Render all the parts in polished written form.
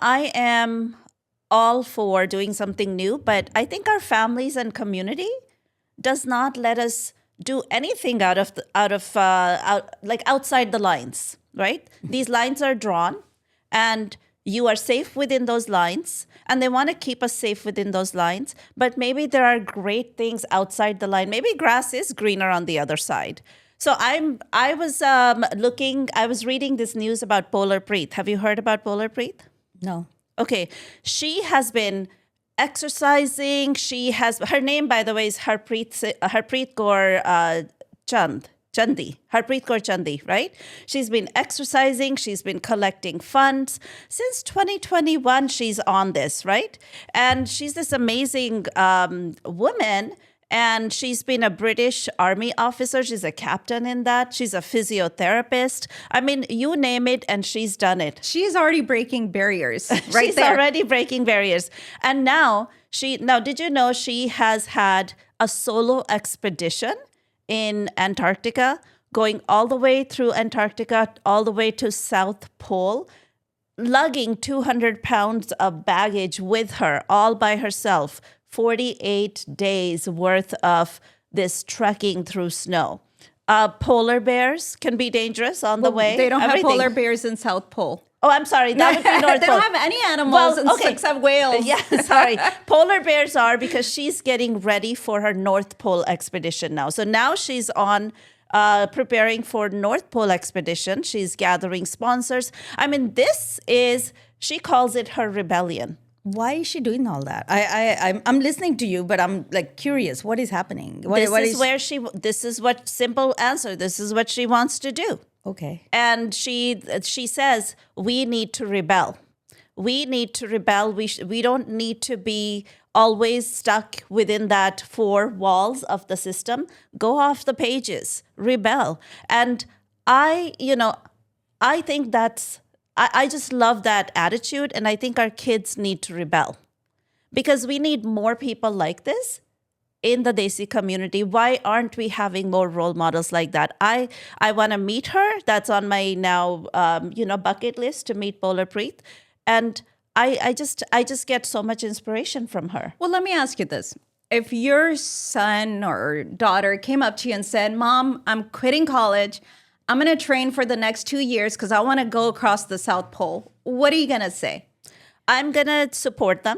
I am all for doing something new, but I think our families and community does not let us do anything outside the lines, right? These lines are drawn, and you are safe within those lines, and they want to keep us safe within those lines. But maybe there are great things outside the line. Maybe grass is greener on the other side. So I was reading this news about Polar Preet. Have you heard about Polar Preet? No. Okay, she has been exercising. Her name, by the way, is Harpreet Kaur Chandi. Harpreet Kaur Chandi, right? She's been exercising. She's been collecting funds since 2021. She's on this, right? And she's this amazing woman. And she's been a British Army officer. She's a captain in that. She's a physiotherapist. I mean, you name it, and she's done it. She's already breaking barriers She's there. already breaking barriers. And now, did you know she has had a solo expedition in Antarctica, going all the way through Antarctica, all the way to South Pole, lugging 200 pounds of baggage with her, all by herself. 48 days worth of this trekking through snow. Polar bears can be dangerous on the way. They don't Everything. have polar bears in South Pole. Oh, I'm sorry. That would be North They Pole. don't have any animals except whales. Yeah, sorry. Polar bears are, because she's getting ready for her North Pole expedition now. So now she's on preparing for North Pole expedition. She's gathering sponsors. I mean, she calls it her rebellion. Why is she doing all that? I'm listening to you, but I'm like curious. What is happening? This is what simple answer. This is what she wants to do. Okay. And she says we need to rebel. We need to rebel. We don't need to be always stuck within that four walls of the system. Go off the pages. Rebel. And I think I just love that attitude, and I think our kids need to rebel because we need more people like this in the Desi community. Why aren't we having more role models like that? I want to meet her. That's on my now bucket list, to meet Polar Preet, and I just get so much inspiration from her. Well, let me ask you this. If your son or daughter came up to you and said, "Mom, I'm quitting college. I'm going to train for the next 2 years because I want to go across the South Pole," what are you going to say? I'm going to support them,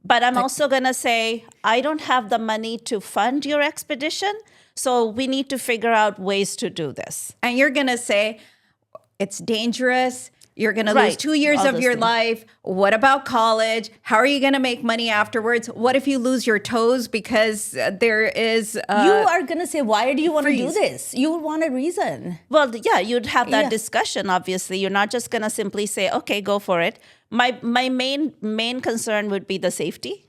but I'm also going to say, I don't have the money to fund your expedition, so we need to figure out ways to do this. And you're going to say, it's dangerous. You're going to lose Right. 2 years All of those your things. life. What about college? How are you going to make money afterwards? What if you lose your toes because there is... You are going to say, why do you want to do freeze. this? You would want a reason. Well, yeah, you'd have that Yeah. discussion, obviously. You're not just going to simply say, okay, go for it. My main concern would be the safety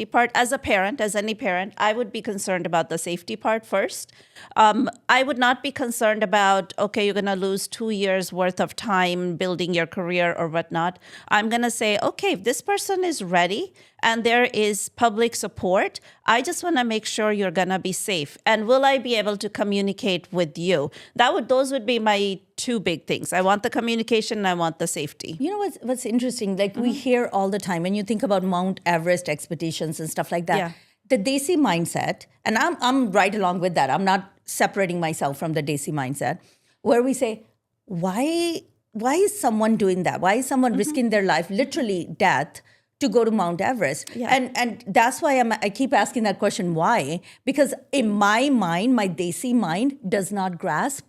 part. As a parent, as any parent, I would be concerned about the safety part first. I would not be concerned about, okay, you're going to lose 2 years worth of time building your career or whatnot. I'm going to say, okay, if this person is ready and there is public support, I just want to make sure you're going to be safe. And will I be able to communicate with you? Those would be my two big things. I want the communication and I want the safety. You know what's interesting? Like we hear all the time when you think about Mount Everest expeditions and stuff like that. Yeah. The Desi mindset, and I'm right along with that. I'm not separating myself from the Desi mindset, where we say, why is someone doing that? Why is someone risking their life, literally death, to go to Mount Everest? Yeah. And that's why I keep asking that question, why? Because in my mind, my Desi mind does not grasp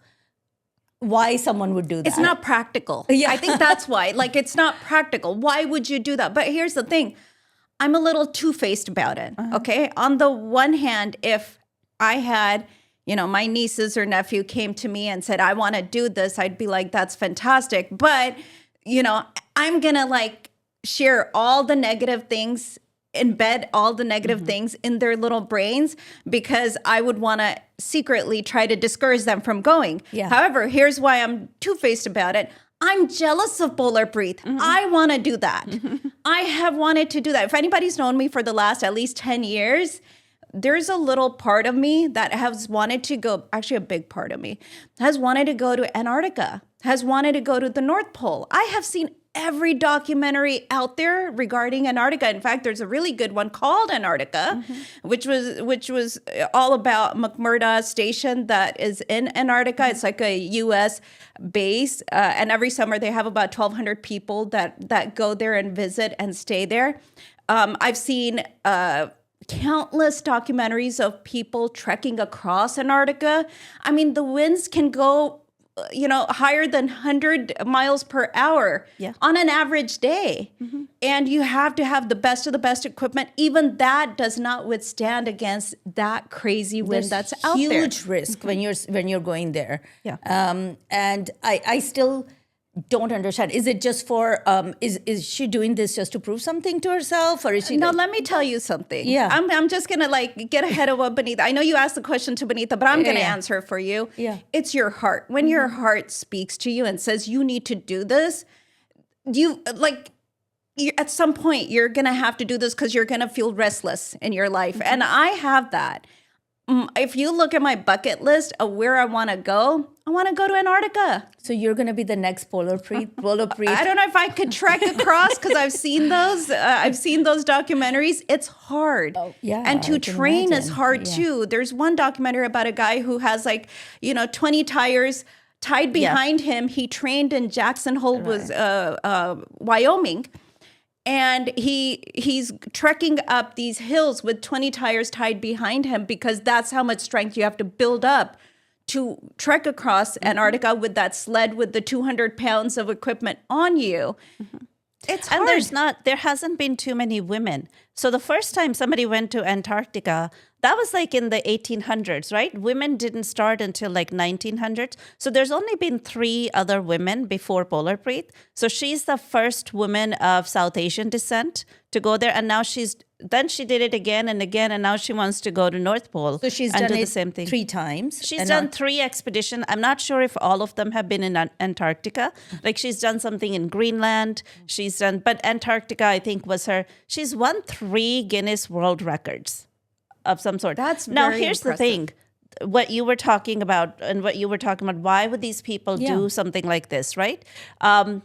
why someone would do that. It's not practical. Yeah. I think that's why. Like, it's not practical. Why would you do that? But here's the thing. I'm a little two-faced about it, okay? On the one hand, if I had, my nieces or nephew came to me and said, I want to do this, I'd be like, that's fantastic. But, I'm going to, share all the negative things, embed all the negative things in their little brains because I would want to secretly try to discourage them from going. Yeah. However, here's why I'm two-faced about it. I'm jealous of Polar Preet. I want to do that. I have wanted to do that. If anybody's known me for the last at least 10 years, there's a little part of me that has wanted to go, actually a big part of me, has wanted to go to Antarctica, has wanted to go to the North Pole. I have seen every documentary out there regarding Antarctica. In fact, there's a really good one called Antarctica, which was all about McMurdo Station that is in Antarctica. It's like a U.S. base, and every summer they have about 1,200 people that go there and visit and stay there. I've seen countless documentaries of people trekking across Antarctica. I mean, the winds can go higher than 100 miles per hour on an average day. And you have to have the best of the best equipment. Even that does not withstand against that crazy wind that's out there. Huge risk when you're going there. Yeah. And I still don't understand. Is it just for is she doing this just to prove something to herself, or is she? No, let me tell you something. Yeah. I'm just gonna get ahead of what Benita. I know you asked the question to Benita, but I'm gonna answer for you. Yeah. It's your heart. When your heart speaks to you and says you need to do this, at some point you're gonna have to do this because you're gonna feel restless in your life, and I have that. If you look at my bucket list of where I want to go to Antarctica. So you're going to be the next polar Preet. I don't know if I could trek across because I've seen those. I've seen those documentaries. It's hard. Oh, yeah, and to I can train is imagine. hard too. There's one documentary about a guy who has 20 tires tied behind him. He trained in Jackson Hole, Wyoming. And he's trekking up these hills with 20 tires tied behind him because that's how much strength you have to build up to trek across Antarctica with that sled with the 200 pounds of equipment on you. It's hard. And there hasn't been too many women. So the first time somebody went to Antarctica, that was in the 1800s, right? Women didn't start until 1900s. So there's only been 3 other women before Polar Preet. So she's the first woman of South Asian descent to go there. And now she did it again and again. And now she wants to go to North Pole. So she's and done do it the same thing. 3 times. She's done 3 expeditions. I'm not sure if all of them have been in Antarctica. She's done something in Greenland. But Antarctica, I think, she's won 3 Guinness World Records of some sort. That's now. very Here's impressive. the thing: what you were talking about, why would these people do something like this, right? And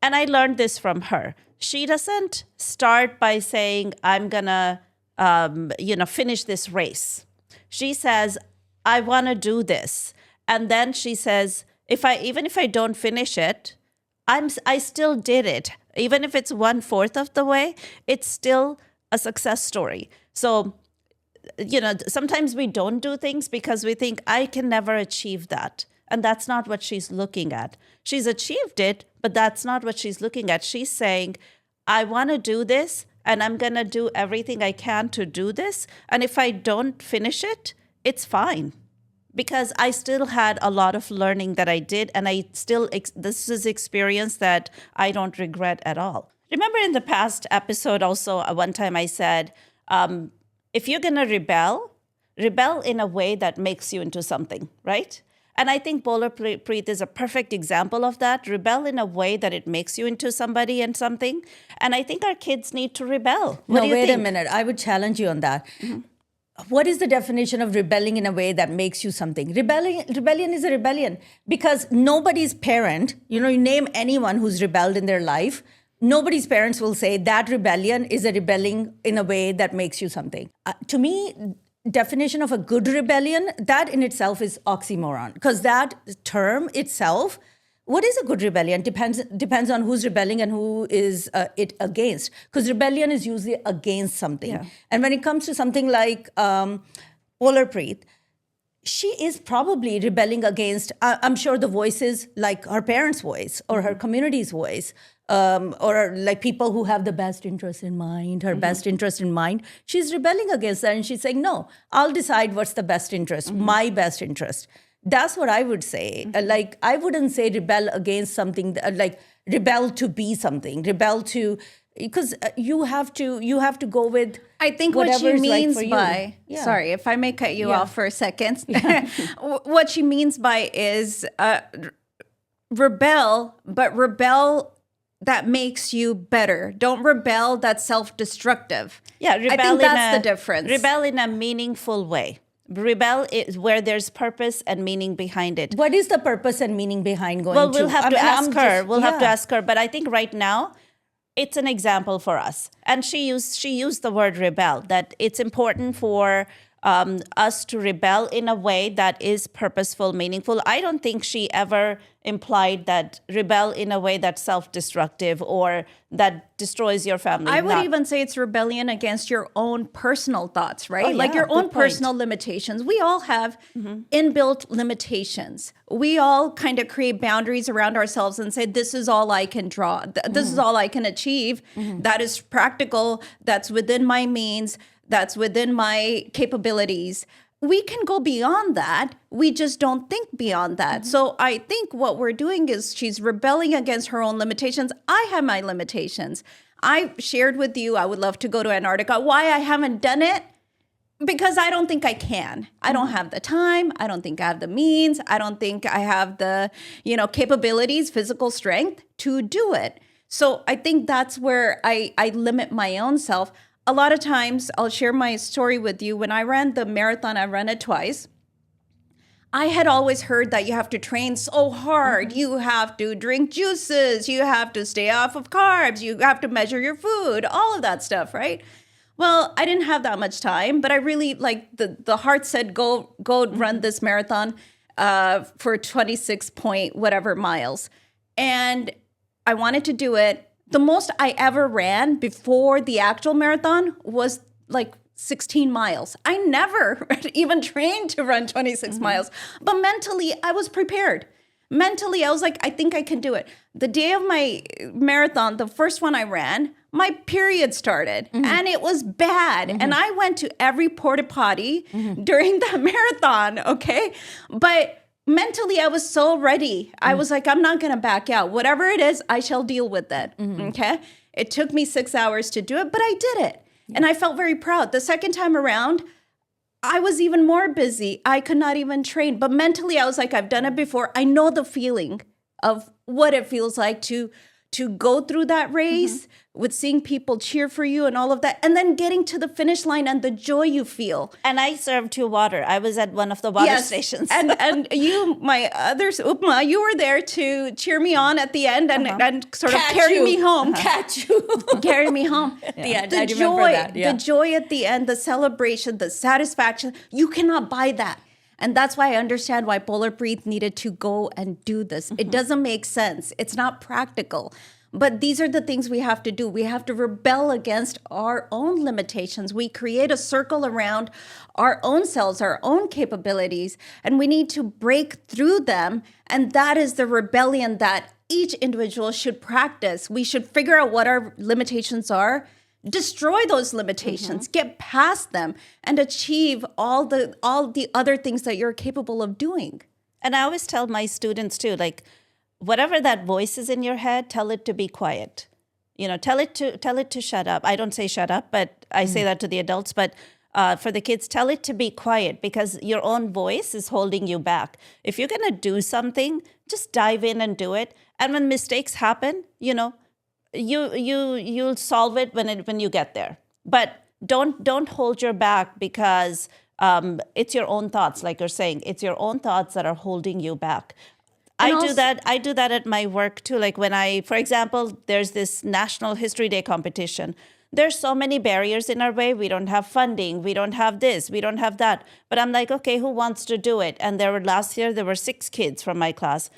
I learned this from her. She doesn't start by saying, "I'm gonna, finish this race." She says, "I want to do this," and then she says, "Even if I don't finish it, I still did it. Even if it's 1/4 of the way, it's still a success story." So, sometimes we don't do things because we think I can never achieve that. And that's not what she's looking at. She's achieved it, but that's not what she's looking at. She's saying, I want to do this and I'm going to do everything I can to do this. And if I don't finish it, it's fine. Because I still had a lot of learning that I did. And this is experience that I don't regret at all. Remember in the past episode also, one time I said, if you're going to rebel in a way that makes you into something, right? And I think Polar Preet is a perfect example of that. Rebel in a way that it makes you into somebody and something. And I think our kids need to rebel. What do you wait think? a minute. I would challenge you on that. What is the definition of rebelling in a way that makes you something? Rebellion is a rebellion because nobody's parent, you name anyone who's rebelled in their life, nobody's parents will say that rebellion is a rebelling in a way that makes you something. To me, definition of a good rebellion, that in itself is oxymoron because that term itself, what is a good rebellion depends on who's rebelling and who is it against, because rebellion is usually against something. Yeah. And when it comes to something like Polar Preet, she is probably rebelling against, I'm sure, the voices like her parents' voice or her community's voice, or like people who have the best interest in mind, her best interest in mind. She's rebelling against that and she's saying, no, I'll decide what's the best interest, my best interest. That's what I would say. I wouldn't say rebel against something, rebel to be something, rebel to, because you have to go with I think what she means by, Yeah. sorry, if I may cut you off for a second. What she means by is rebel, but rebel that makes you better. Don't rebel that's self-destructive. Yeah, rebel I think that's the difference. Rebel in a meaningful way. Rebel is where there's purpose and meaning behind it. What is the purpose and meaning behind going Well, we'll have to ask her. just- We'll have to yeah. ask her. But I think right now, it's an example for us. And she used the word rebel, that it's important for us to rebel in a way that is purposeful, meaningful. I don't think she ever implied that rebel in a way that's self-destructive or that destroys your family. I would Not- even say it's rebellion against your own personal thoughts, right? Oh, Like yeah, your own good point. personal limitations. We all have inbuilt limitations. We all kind of create boundaries around ourselves and say, this is all I can draw. This is all I can achieve. That is practical. That's within my means. That's within my capabilities. We can go beyond that. We just don't think beyond that. So I think what we're doing is she's rebelling against her own limitations. I have my limitations. I shared with you, I would love to go to Antarctica. Why I haven't done it? Because I don't think I can. I don't have the time. I don't think I have the means. I don't think I have the, capabilities, physical strength to do it. So I think that's where I limit my own self. A lot of times, I'll share my story with you. When I ran the marathon, I ran it twice. I had always heard that you have to train so hard. You have to drink juices. You have to stay off of carbs. You have to measure your food, all of that stuff, right? Well, I didn't have that much time, but I really the heart said, go run this marathon for 26 point whatever miles. And I wanted to do it. The most I ever ran before the actual marathon was like 16 miles. I never even trained to run 26 miles, but mentally I was prepared. Mentally, I was like, I think I can do it. The day of my marathon, the first one I ran, my period started and it was bad. And I went to every porta potty during that marathon, okay? But mentally, I was so ready. I was like, I'm not going to back out. Whatever it is, I shall deal with it. Okay. It took me 6 hours to do it, but I did it. And I felt very proud. The second time around, I was even more busy. I could not even train. But mentally, I was like, I've done it before. I know the feeling of what it feels like to go through that race with seeing people cheer for you and all of that, and then getting to the finish line and the joy you feel. And I served you water. I was at one of the water stations. and you, my others, Upma, you were there to cheer me on at the end and sort of carry me home. Catch you. Carry me home. At the end, The I remember joy, that. Yeah. the joy at the end, the celebration, the satisfaction, you cannot buy that. And that's why I understand why Polar Preet needed to go and do this. It doesn't make sense. It's not practical. But these are the things we have to do. We have to rebel against our own limitations. We create a circle around our own selves, our own capabilities, and we need to break through them. And that is the rebellion that each individual should practice. We should figure out what our limitations are, destroy those limitations, get past them, and achieve all the other things that you're capable of doing. And I always tell my students too, like, whatever that voice is in your head, tell it to be quiet. Tell it to shut up. I don't say shut up, but I say that to the adults. But for the kids, tell it to be quiet, because your own voice is holding you back. If you're gonna do something, just dive in and do it. And when mistakes happen, you'll solve it when you get there. But don't hold your back, because it's your own thoughts, like you're saying. It's your own thoughts that are holding you back. I do that at my work too. Like when for example, there's this National History Day competition. There's so many barriers in our way. We don't have funding. We don't have this. We don't have that. But I'm like, okay, who wants to do it? And last year, there were 6 kids from my class.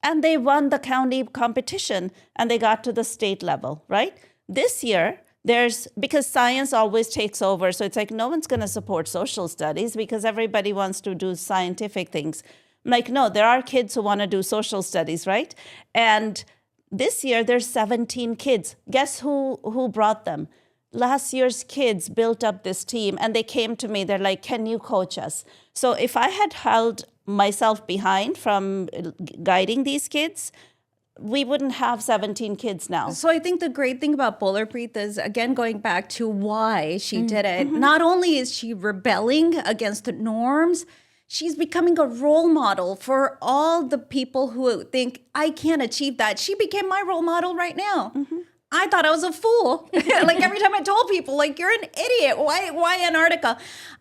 And they won the county competition and they got to the state level, right? This year, because science always takes over. So it's like no one's going to support social studies because everybody wants to do scientific things. I'm like, no, there are kids who want to do social studies, right? And this year, there's 17 kids. Guess who brought them? Last year's kids built up this team and they came to me. They're like, can you coach us? So if I had held myself behind from guiding these kids, we wouldn't have 17 kids now. So I think the great thing about Polar Preet is, again, going back to why she did it. Not only is she rebelling against the norms, she's becoming a role model for all the people who think, I can't achieve that. She became my role model right now. I thought I was a fool. Like every time I told people, like, you're an idiot. Why Antarctica?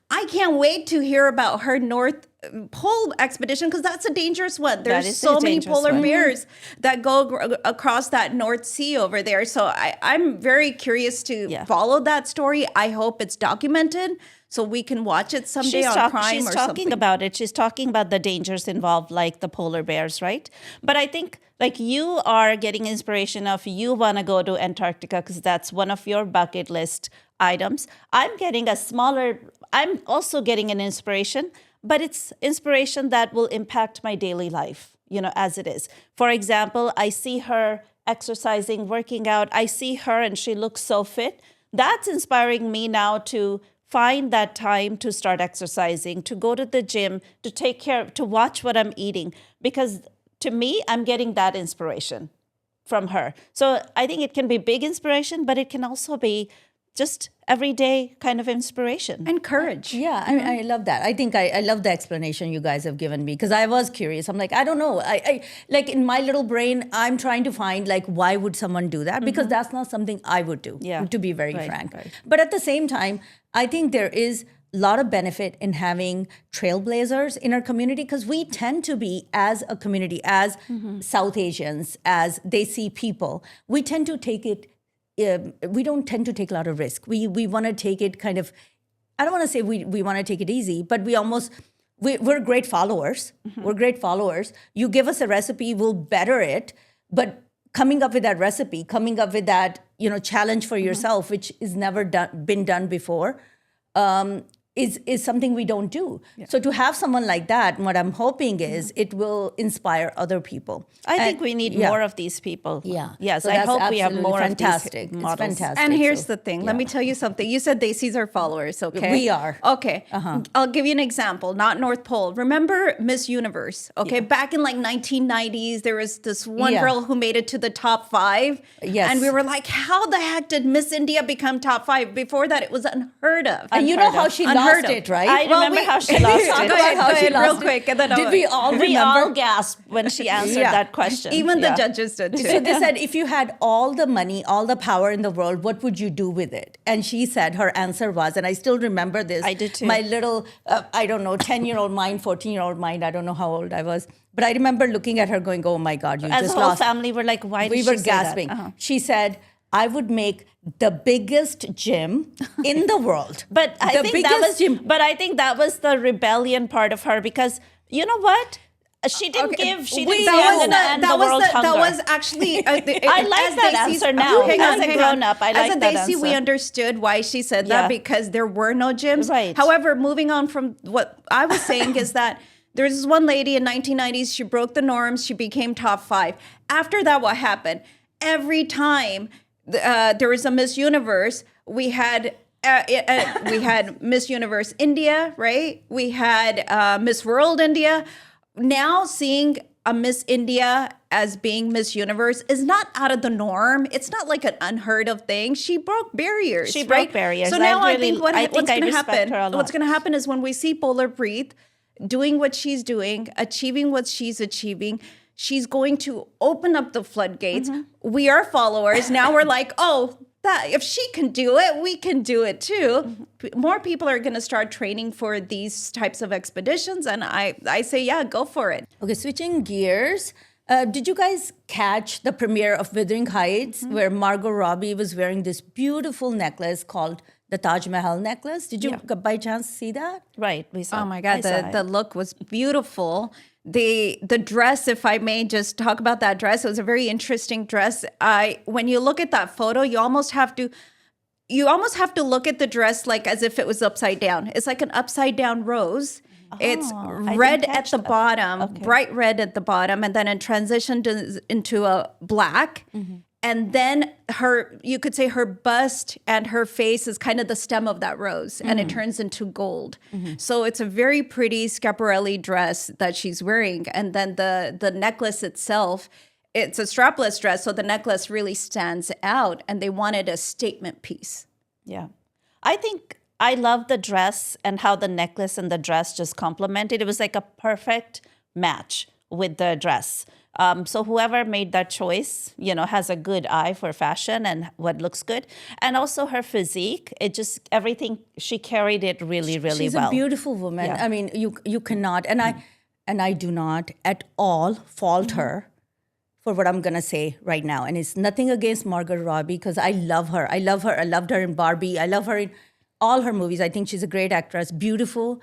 I can't wait to hear about her North Pole expedition because that's a dangerous one. There's is so a many dangerous polar one. bears that go across that North Sea over there. So I'm very curious to follow that story. I hope it's documented so we can watch it someday on Prime she's or talking something. about it. She's talking about the dangers involved, like the polar bears, right? But I think like you are getting inspiration of you want to go to Antarctica because that's one of your bucket list items. I'm also getting an inspiration, but it's inspiration that will impact my daily life, as it is. For example, I see her exercising, working out. I see her and she looks so fit. That's inspiring me now to find that time to start exercising, to go to the gym, to watch what I'm eating. Because to me, I'm getting that inspiration from her. So I think it can be big inspiration, but it can also be just everyday kind of inspiration. And courage. Yeah, I love that. I think I love the explanation you guys have given me because I was curious. I'm like, I don't know. I like in my little brain, I'm trying to find like, why would someone do that? Because that's not something I would do, to be very frank. Right. But at the same time, I think there is a lot of benefit in having trailblazers in our community because we tend to be, as a community, as South Asians, as Desi people, we tend to take it we don't tend to take a lot of risk. We want to take it kind of, I don't want to say we want to take it easy, but we're great followers. We're great followers. You give us a recipe, we'll better it. But coming up with that recipe, coming up with that, challenge for yourself, which is never been done before, is something we don't do. So to have someone like that, what I'm hoping is it will inspire other people. I think we need more of these people. Yeah. Yes, So I that's hope we have absolutely more fantastic. of these models. It's fantastic. And here's the thing. Let me tell you something. You said Desi's are followers, okay? We are. Okay. I'll give you an example. Not North Pole. Remember Miss Universe? Okay. Back in like 1990s, there was this one girl who made it to the top 5. Yes. And we were like, how the heck did Miss India become top 5? Before that, it was unheard of. And you know how she lost it, right? I remember how she lost it. Talk about how she real lost quick. And then Did we all remember? We all gasped when she answered that question. Even the judges did too. So they said, if you had all the money, all the power in the world, what would you do with it? And she said her answer was, and I still remember this. I did too. My little, 10-year-old mind, 14-year-old mind, I don't know how old I was. But I remember looking at her going, oh my God, you As just a whole lost. family were like, why did We she were say that? gasping. She said, I would make the biggest gym in the world. But I think that was the rebellion part of her because you know what? She didn't give. She didn't say I'm going to end the world's hunger. That was actually. I like that answer now. As a grown up, I like that As a Desi, we understood why she said that because there were no gyms. Right. However, moving on from what I was saying is that there's this one lady in 1990s. She broke the norms. She became top 5. After that, what happened? Every time there was a Miss Universe, we had Miss Universe India, right? We had Miss World India. Now seeing a Miss India as being Miss Universe is not out of the norm. It's not like an unheard of thing. She broke barriers. She broke barriers. So now I think I what's going to respect happen? her a lot. What's going to happen is when we see Polar Preet doing what she's doing, achieving what she's achieving, she's going to open up the floodgates. We are followers. Now we're like, oh, that if she can do it, we can do it too. More people are going to start training for these types of expeditions. And I say, yeah, go for it. Okay, switching gears. Did you guys catch the premiere of Wuthering Heights where Margot Robbie was wearing this beautiful necklace called the Taj Mahal necklace? Did you by chance see that? Right. We saw. Oh my God, the look was beautiful. The dress, if I may just talk about that dress, it was a very interesting dress. When you look at that photo, you almost have to look at the dress like as if it was upside down. It's like an upside down rose. It's red at the bottom, bright red at the bottom, and then it transitioned into a black. And then you could say her bust and her face is kind of the stem of that rose, and it turns into gold. So it's a very pretty Schiaparelli dress that she's wearing. And then the necklace itself, it's a strapless dress, so the necklace really stands out, and they wanted a statement piece. Yeah. I think I love the dress and how the necklace and the dress just complemented. It was like a perfect match with the dress. So whoever made that choice, has a good eye for fashion and what looks good. And also her physique, everything, she carried it really, really She's well. a beautiful woman. Yeah. I mean, you cannot, and I do not at all fault her for what I'm gonna say right now. And it's nothing against Margot Robbie, because I love her. I love her. I loved her in Barbie. I love her in all her movies. I think she's a great actress, beautiful.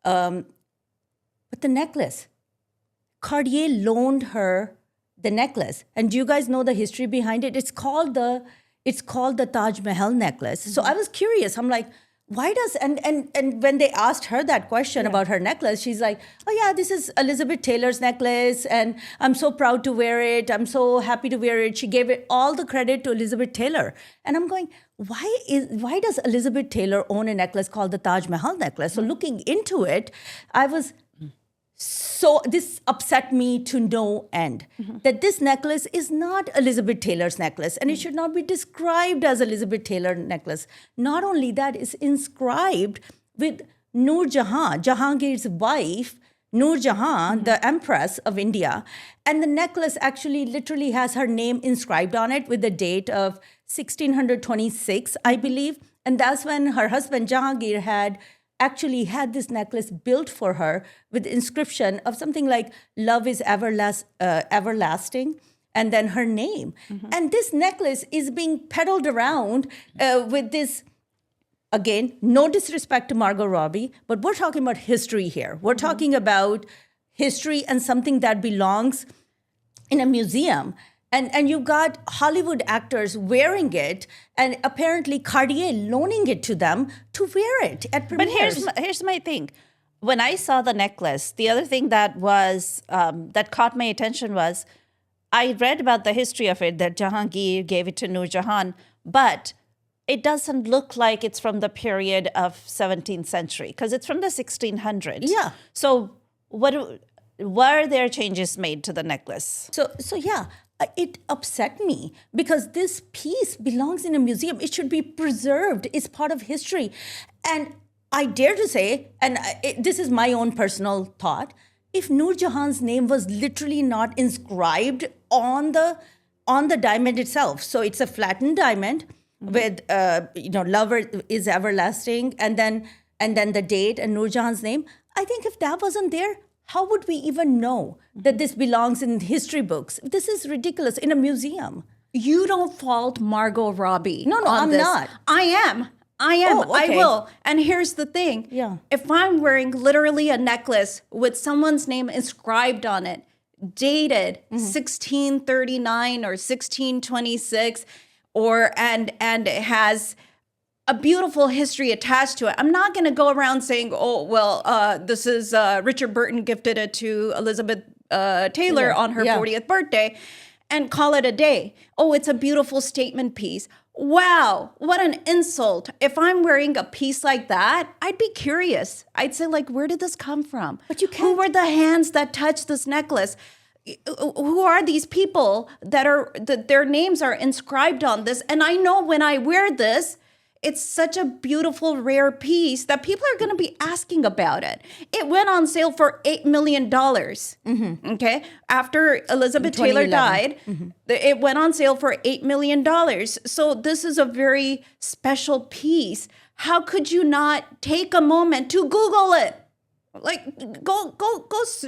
But the necklace, Cartier loaned her the necklace, and do you guys know the history behind it? It's called the Taj Mahal necklace. So I was curious. I'm like, why does and when they asked her that question about her necklace, she's like, oh yeah, this is Elizabeth Taylor's necklace, and I'm so proud to wear it. I'm so happy to wear it. She gave it all the credit to Elizabeth Taylor, and I'm going, why does Elizabeth Taylor own a necklace called the Taj Mahal necklace? So looking into it, so this upset me to no end, that this necklace is not Elizabeth Taylor's necklace, and it should not be described as Elizabeth Taylor necklace. Not only that, it's inscribed with Noor Jahan, Jahangir's wife, Noor Jahan, the Empress of India. And the necklace actually literally has her name inscribed on it with the date of 1626, I believe. And that's when her husband Jahangir actually had this necklace built for her with inscription of something like "Love is everlasting," and then her name. And this necklace is being peddled around with this. Again, no disrespect to Margot Robbie, but we're talking about history here. We're talking about history and something that belongs in a museum. And you've got Hollywood actors wearing it, and apparently Cartier loaning it to them to wear it at premieres. But here's my thing. When I saw the necklace, the other thing that was that caught my attention was I read about the history of it, that Jahangir gave it to Noor Jahan, but it doesn't look like it's from the period of 17th century, because it's from the 1600s. Yeah. So were there changes made to the necklace? So yeah, it upset me because this piece belongs in a museum. It should be preserved. It's part of history. And I dare to say, and this is my own personal thought, if Noor Jahan's name was literally not inscribed on the diamond itself, so it's a flattened diamond with love is everlasting, and then the date and Noor Jahan's name, I think if that wasn't there, how would we even know that this belongs in history books? This is ridiculous in a museum. You don't fault Margot Robbie. No, I'm not. I am. Oh, okay. I will. And here's the thing. Yeah. If I'm wearing literally a necklace with someone's name inscribed on it, dated 1639 or 1626, and it has a beautiful history attached to it, I'm not going to go around saying, oh, well, this is Richard Burton gifted it to Elizabeth Taylor on her 40th birthday, and call it a day. Oh, it's a beautiful statement piece. Wow, what an insult. If I'm wearing a piece like that, I'd be curious. I'd say, like, where did this come from? But you can't. Who were the hands that touched this necklace? Who are these people that their names are inscribed on this? And I know when I wear this, it's such a beautiful, rare piece that people are going to be asking about it. It went on sale for $8 million. Okay. After Elizabeth Taylor died, it went on sale for $8 million. So this is a very special piece. How could you not take a moment to Google it? Like, go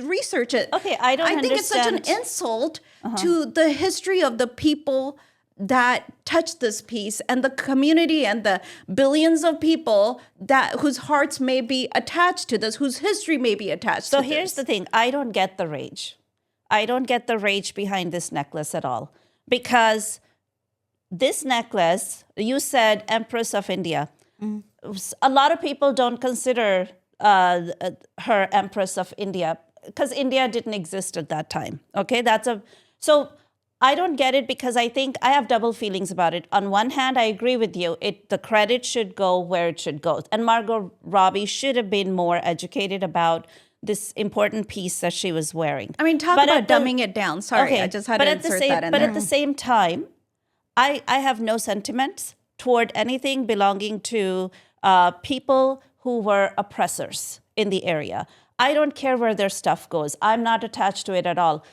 research it. Okay, I think it's such an insult to the history of the people that touched this piece and the community and the billions of people whose hearts may be attached to this, whose history may be attached to this. So here's the thing. I don't get the rage. I don't get the rage behind this necklace at all. Because this necklace, you said Empress of India. A lot of people don't consider her Empress of India because India didn't exist at that time. Okay, so I don't get it because I think I have double feelings about it. On one hand, I agree with you. The credit should go where it should go. And Margot Robbie should have been more educated about this important piece that she was wearing. I mean, talk about dumbing it down. Sorry, I just had to insert that in there. But at the same time, I have no sentiments toward anything belonging to people who were oppressors in the area. I don't care where their stuff goes. I'm not attached to it at all.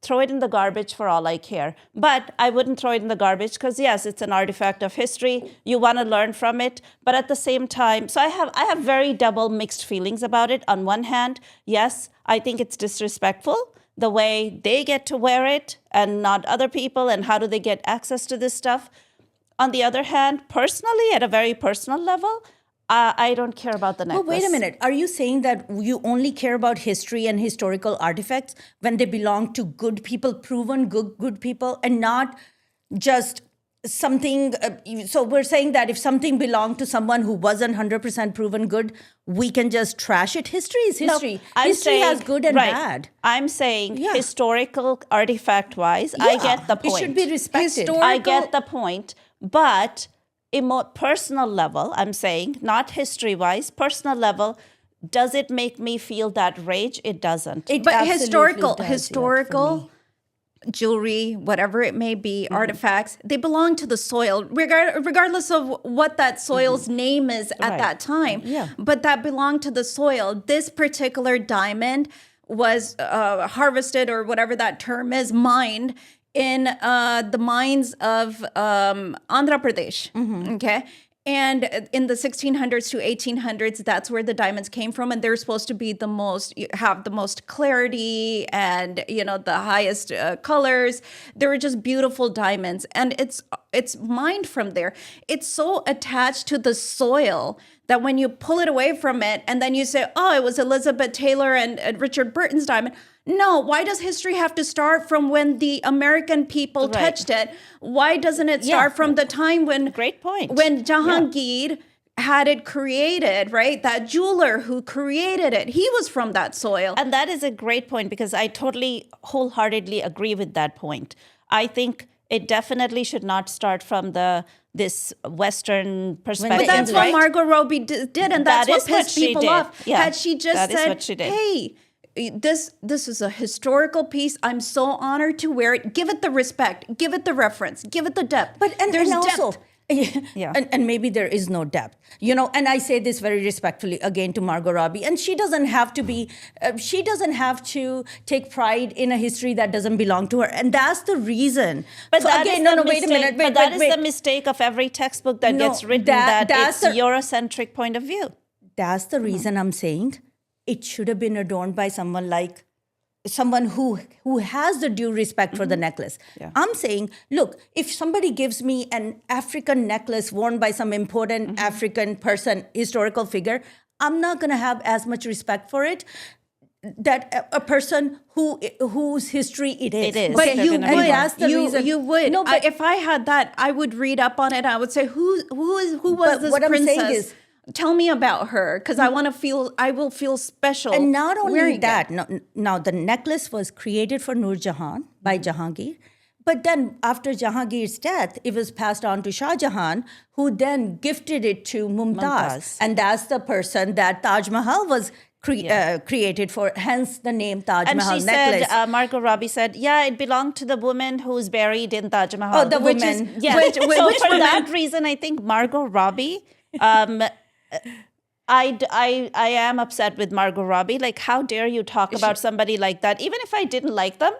throw it in the garbage for all I care. But I wouldn't throw it in the garbage because, yes, it's an artifact of history. You want to learn from it. But at the same time, so I have very double mixed feelings about it. On one hand, yes, I think it's disrespectful the way they get to wear it and not other people, and how do they get access to this stuff. On the other hand, personally, at a very personal level, I don't care about the necklace. But wait a minute. Are you saying that you only care about history and historical artifacts when they belong to good people, proven good people, and not just something? So we're saying that if something belonged to someone who wasn't 100% proven good, we can just trash it? History is history. History has good and bad. I'm saying historical artifact-wise, I get the point. It should be respected. I get the point. But personal level, I'm saying, not history-wise, personal level, does it make me feel that rage? It doesn't. But historical jewelry, whatever it may be, artifacts, they belong to the soil, regardless of what that soil's name is at that time. Yeah. But that belonged to the soil. This particular diamond was harvested, or whatever that term is, mined in the mines of Andhra Pradesh, okay? And in the 1600s to 1800s, that's where the diamonds came from, and they're supposed to be have the most clarity and, the highest colors. They were just beautiful diamonds, and it's mined from there. It's so attached to the soil that when you pull it away from it, and then you say, "Oh, it was Elizabeth Taylor and Richard Burton's diamond." No, why does history have to start from when the American people touched it? Why doesn't it start from the time when Great point. When Jahangir had it created, right? That jeweler who created it, he was from that soil. And that is a great point, because I totally wholeheartedly agree with that point. I think it definitely should not start from this Western perspective. But that's what Margot Robbie did, and that's what pissed people off. Yeah, Had she just said, "Hey, this is a historical piece. I'm so honored to wear it. Give it the respect. Give it the reference. Give it the depth." But there's also, depth. And maybe there is no depth, and I say this very respectfully again to Margot Robbie, and she doesn't have to take pride in a history that doesn't belong to her, and that's the reason. But wait a minute. But that is the mistake of every textbook that gets written, that it's a Eurocentric point of view. That's the reason I'm saying it should have been adorned by someone who has the due respect for the necklace. Yeah. I'm saying, look, if somebody gives me an African necklace worn by some important African person, historical figure, I'm not going to have as much respect for it that a person whose history it is. It is. But Okay. you would. That's the reason. You would. No, but if I had that, I would read up on it. I would say, who was this what I'm princess? saying is, tell me about her, because I will feel special. And not only wearing that, it. now the necklace was created for Nur Jahan by Jahangir. But then after Jahangir's death, it was passed on to Shah Jahan, who then gifted it to Mumtaz. And that's the person that Taj Mahal was created for, hence the name Taj Mahal And she necklace. said, Margot Robbie said, it belonged to the woman who's buried in Taj Mahal. Oh, the woman. Yes. So for that reason, I think Margot Robbie, I am upset with Margot Robbie. Like, how dare you talk about somebody like that? Even if I didn't like them,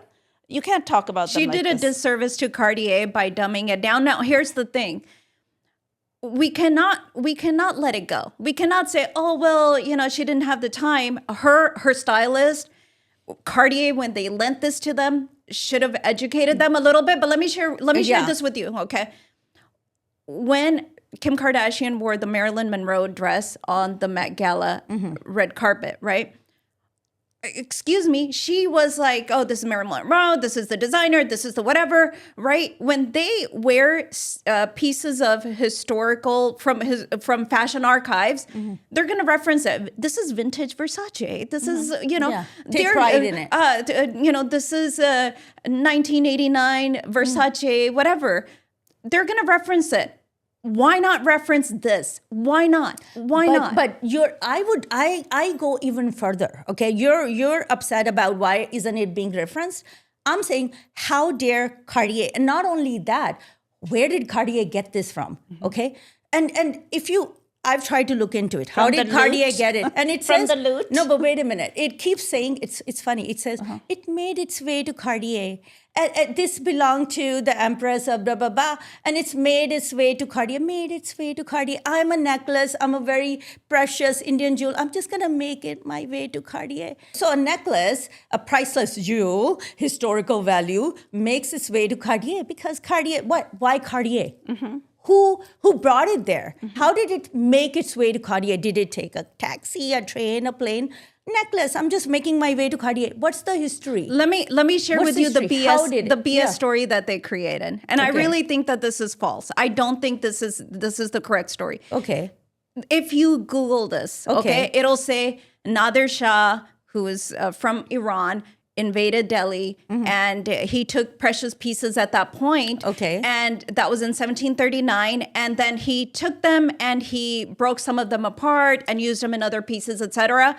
you can't talk about them She like did a this. disservice to Cartier by dumbing it down. Now, here's the thing. We cannot let it go. We cannot say, "Oh, well, she didn't have the time." Her stylist, Cartier, when they lent this to them, should have educated them a little bit. But let me share this with you, okay? When Kim Kardashian wore the Marilyn Monroe dress on the Met Gala red carpet, right? Excuse me, she was like, "Oh, this is Marilyn Monroe, this is the designer, this is the whatever," right? When they wear pieces of historical from fashion archives, they're going to reference it. This is vintage Versace. This is, Take pride in it. This is 1989 Versace, whatever. They're going to reference it. Why not reference this? Why not? Not? But I go even further. Okay, you're upset about why isn't it being referenced? I'm saying, how dare Cartier? And not only that, where did Cartier get this from? Okay, and if you, I've tried to look into it. How From did the Cartier loot? get it? And it From says the loot? no, but wait a minute. It keeps saying it's funny. It says it made its way to Cartier. This belonged to the Empress of blah blah blah, and it's made its way to Cartier. Made its way to Cartier. I'm a necklace. I'm a very precious Indian jewel. I'm just gonna make it my way to Cartier. So a necklace, a priceless jewel, historical value, makes its way to Cartier because Cartier. What? Why Cartier? Who brought it there? How did it make its way to Cartier? Did it take a taxi, a train, a plane? Necklace. I'm just making my way to Cartier. What's the history? Let me share What's with you the history? How BS did the it- BS yeah. story that they created, and I Okay. really think that this is false. I don't think this is the correct story. Okay. If you Google this, okay, it'll say Nadir Shah, who is from Iran, invaded Delhi, and he took precious pieces at that point. Okay. And that was in 1739. And then he took them and he broke some of them apart and used them in other pieces, etc.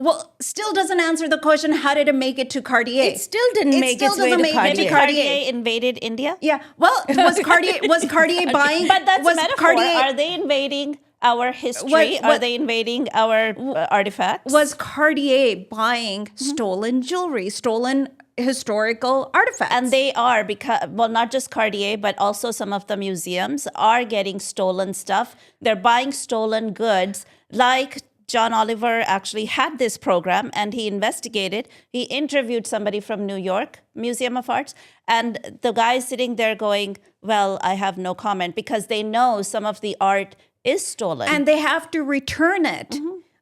Well, still doesn't answer the question, how did it make it to Cartier? It still didn't make its way to make it Cartier. Maybe Cartier. Cartier invaded India? Yeah. Well, was Cartier buying? But that's was a metaphor. Cartier, Are they invading our history? Are they invading our artifacts? was Cartier buying stolen jewelry, stolen historical artifacts? And they are, because, well, not just Cartier, but also some of the museums are getting stolen stuff. They're buying stolen goods. Like John Oliver actually had this program and he investigated. He interviewed somebody from New York Museum of Arts. And the guy's sitting there going, well, I have no comment, because they know some of the art is stolen. and they have to return it.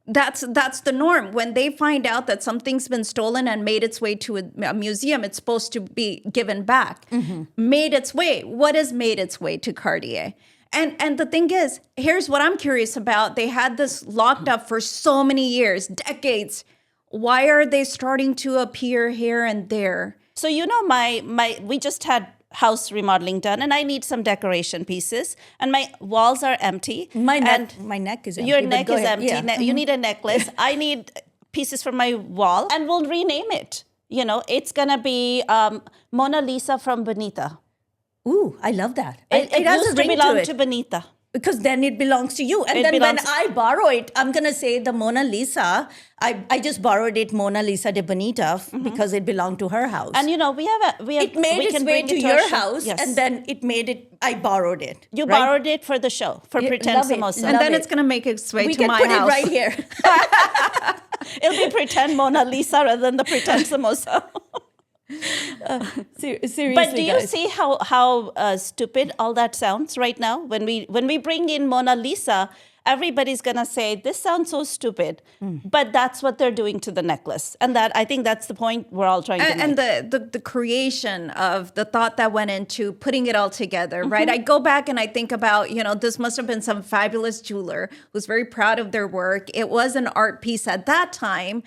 That's the norm. When they find out that something's been stolen and made its way to a museum, it's supposed to be given back. Made its way. What has made its way to Cartier? And the thing is, here's what I'm curious about. They had this locked up for so many years, decades. Why are they starting to appear here and there? So, you know, we just had house remodeling done and I need some decoration pieces and my walls are empty. My and neck is empty. Your but neck go is ahead. empty. Yeah. You need a necklace. I need pieces for my wall and we'll rename it. You know, it's going to be Mona Lisa from Benita. Ooh, I love that. It has used a to ring belong to it. to Benita. Because then it belongs to you. And It then when belongs- I borrow it, I'm going to say the Mona Lisa, I just borrowed it, Mona Lisa de Bonita, because it belonged to her house. And, you know, we have it made we its can way bring to it your our show. house, Yes. and then I borrowed it. You right? borrowed it for the show, for Yeah, Pretend love it. Samosas. And Love then it. it's going to make its way We to can my put house. it right here. It'll be Pretend Mona Lisa rather than the Pretend Samosa. Seriously, But do you guys. see how stupid all that sounds right now? When we bring in Mona Lisa, everybody's gonna say this sounds so stupid, but that's what they're doing to the necklace, and that I think that's the point we're all trying to make. And the creation of the thought that went into putting it all together, right? I go back and I think about, this must have been some fabulous jeweler who's very proud of their work. It was an art piece at that time,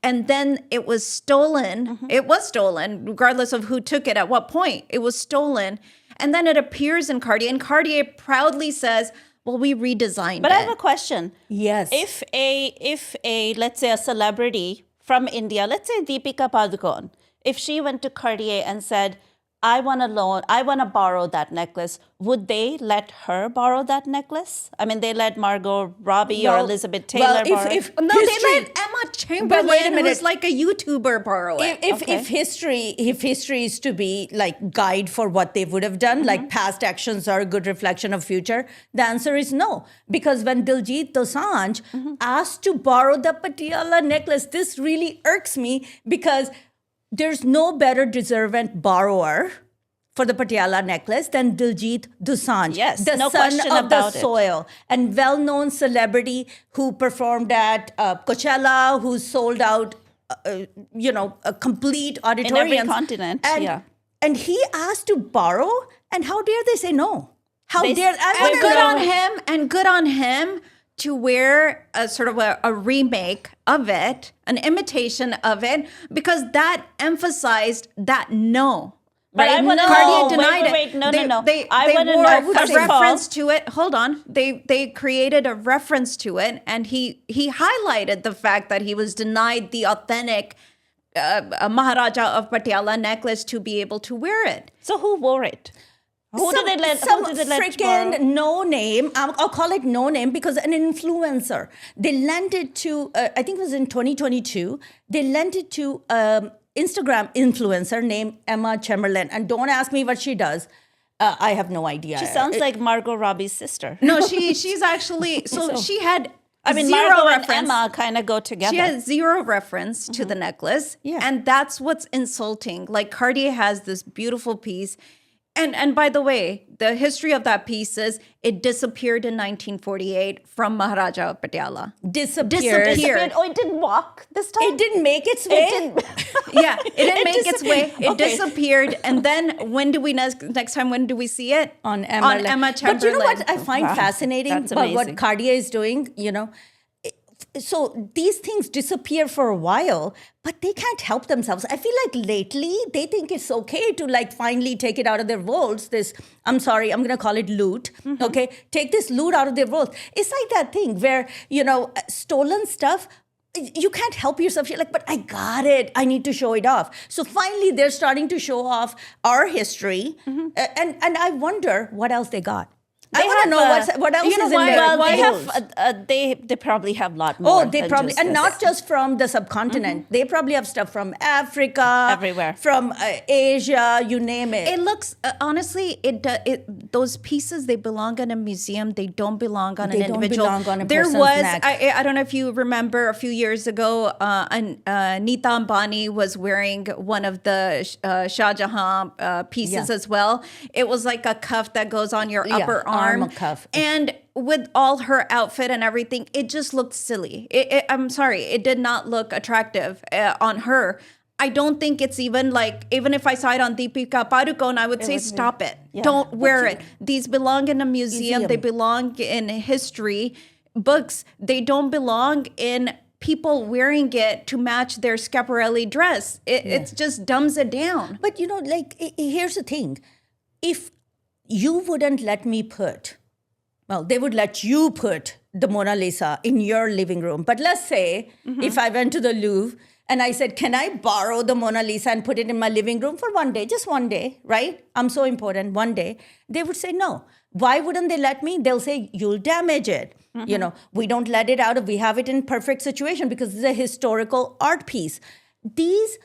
and then it was stolen. It was stolen, regardless of who took it at what point. It was stolen, and then it appears in Cartier, and Cartier proudly says, well, we redesigned But it. I have a question. Yes. If a let's say a celebrity from India, let's say Deepika Padukone, if she went to Cartier and said, I want to borrow that necklace, would they let her borrow that necklace? I mean, they let Margot Robbie or Well, Elizabeth Taylor borrow it. if No, history- they let Emma Chamberlain, who's like a YouTuber, borrow it. If history is to be like guide for what they would have done, like past actions are a good reflection of future, the answer is no. Because when Diljit Dosanjh asked to borrow the Patiala necklace, this really irks me because there's no better deserving borrower for the Patiala necklace than Diljit Dosanjh, Yes, the no son question of the about it. soil and well-known celebrity who performed at Coachella, who sold out a complete auditorium continent, and, yeah. and he asked to borrow, and how dare they say no? How They- dare I and wanna And good know- on him, and good on him to wear a sort of a remake of it, an imitation of it, because that emphasized that no. But I wanna know- Cartier denied wait, it. no. They I wanna wore know, a first of all- reference to it. Hold on. They created a reference to it, and he highlighted the fact that he was denied the authentic Maharaja of Patiala necklace to be able to wear it. So who wore it? Who did they let some borrow? freaking no name. I'll call it no name because an influencer. They lent it to. I think it was in 2022. They lent it to Instagram influencer named Emma Chamberlain. And don't ask me what she does. I have no idea. She sounds like Margot Robbie's sister. No, she's actually so she had. I mean, zero Margot reference. and Emma kind of go together. She has zero reference to the necklace. Yeah. And that's what's insulting. Like Cartier has this beautiful piece. And by the way, the history of that piece is it disappeared in 1948 from Maharaja of Patiala. Disappeared. Oh, it didn't walk this time? It didn't make its way. Yeah, it didn't make its way. It Okay. disappeared. And then when do we next time? When do we see it? On Emma Chamberlain. But you know what I find fascinating That's about what amazing. Cartier is doing? So these things disappear for a while, but they can't help themselves. I feel like lately they think it's okay to like finally take it out of their vaults. I'm sorry, I'm going to call it loot. Okay, take this loot out of their vaults. It's like that thing where, stolen stuff, you can't help yourself. You're like, but I got it. I need to show it off. So finally they're starting to show off our history. And I wonder what else they got. I want to know what else is in their Well, they vaults. have they probably have a lot more. Oh, they than probably, just and this. not just from the subcontinent. They probably have stuff from Africa, Everywhere. from Asia, you name it. It looks honestly, those pieces they belong in a museum. They don't belong on They an don't individual. belong on a there person's was neck. I don't know if you remember a few years ago, Nita Ambani was wearing one of the Shah Jahan pieces Yeah. as well. It was like a cuff that goes on your upper arm cuff. and with all her outfit and everything, it just looked silly. I'm sorry, it did not look attractive on her. I don't think it's even if I saw it on Deepika Padukone, I would say stop it. Yeah. Don't wear it. These belong in a museum. They Museum. belong in history books. They don't belong in people wearing it to match their Schiaparelli dress. It just dumbs it down. But here's the thing. If you wouldn't let me they would let you put the Mona Lisa in your living room. But let's say if I went to the Louvre and I said, can I borrow the Mona Lisa and put it in my living room for one day, just one day, right? I'm so important, one day. They would say no. Why wouldn't they let me? They'll say, you'll damage it. We don't let it out. We have it in perfect situation because it's a historical art piece. These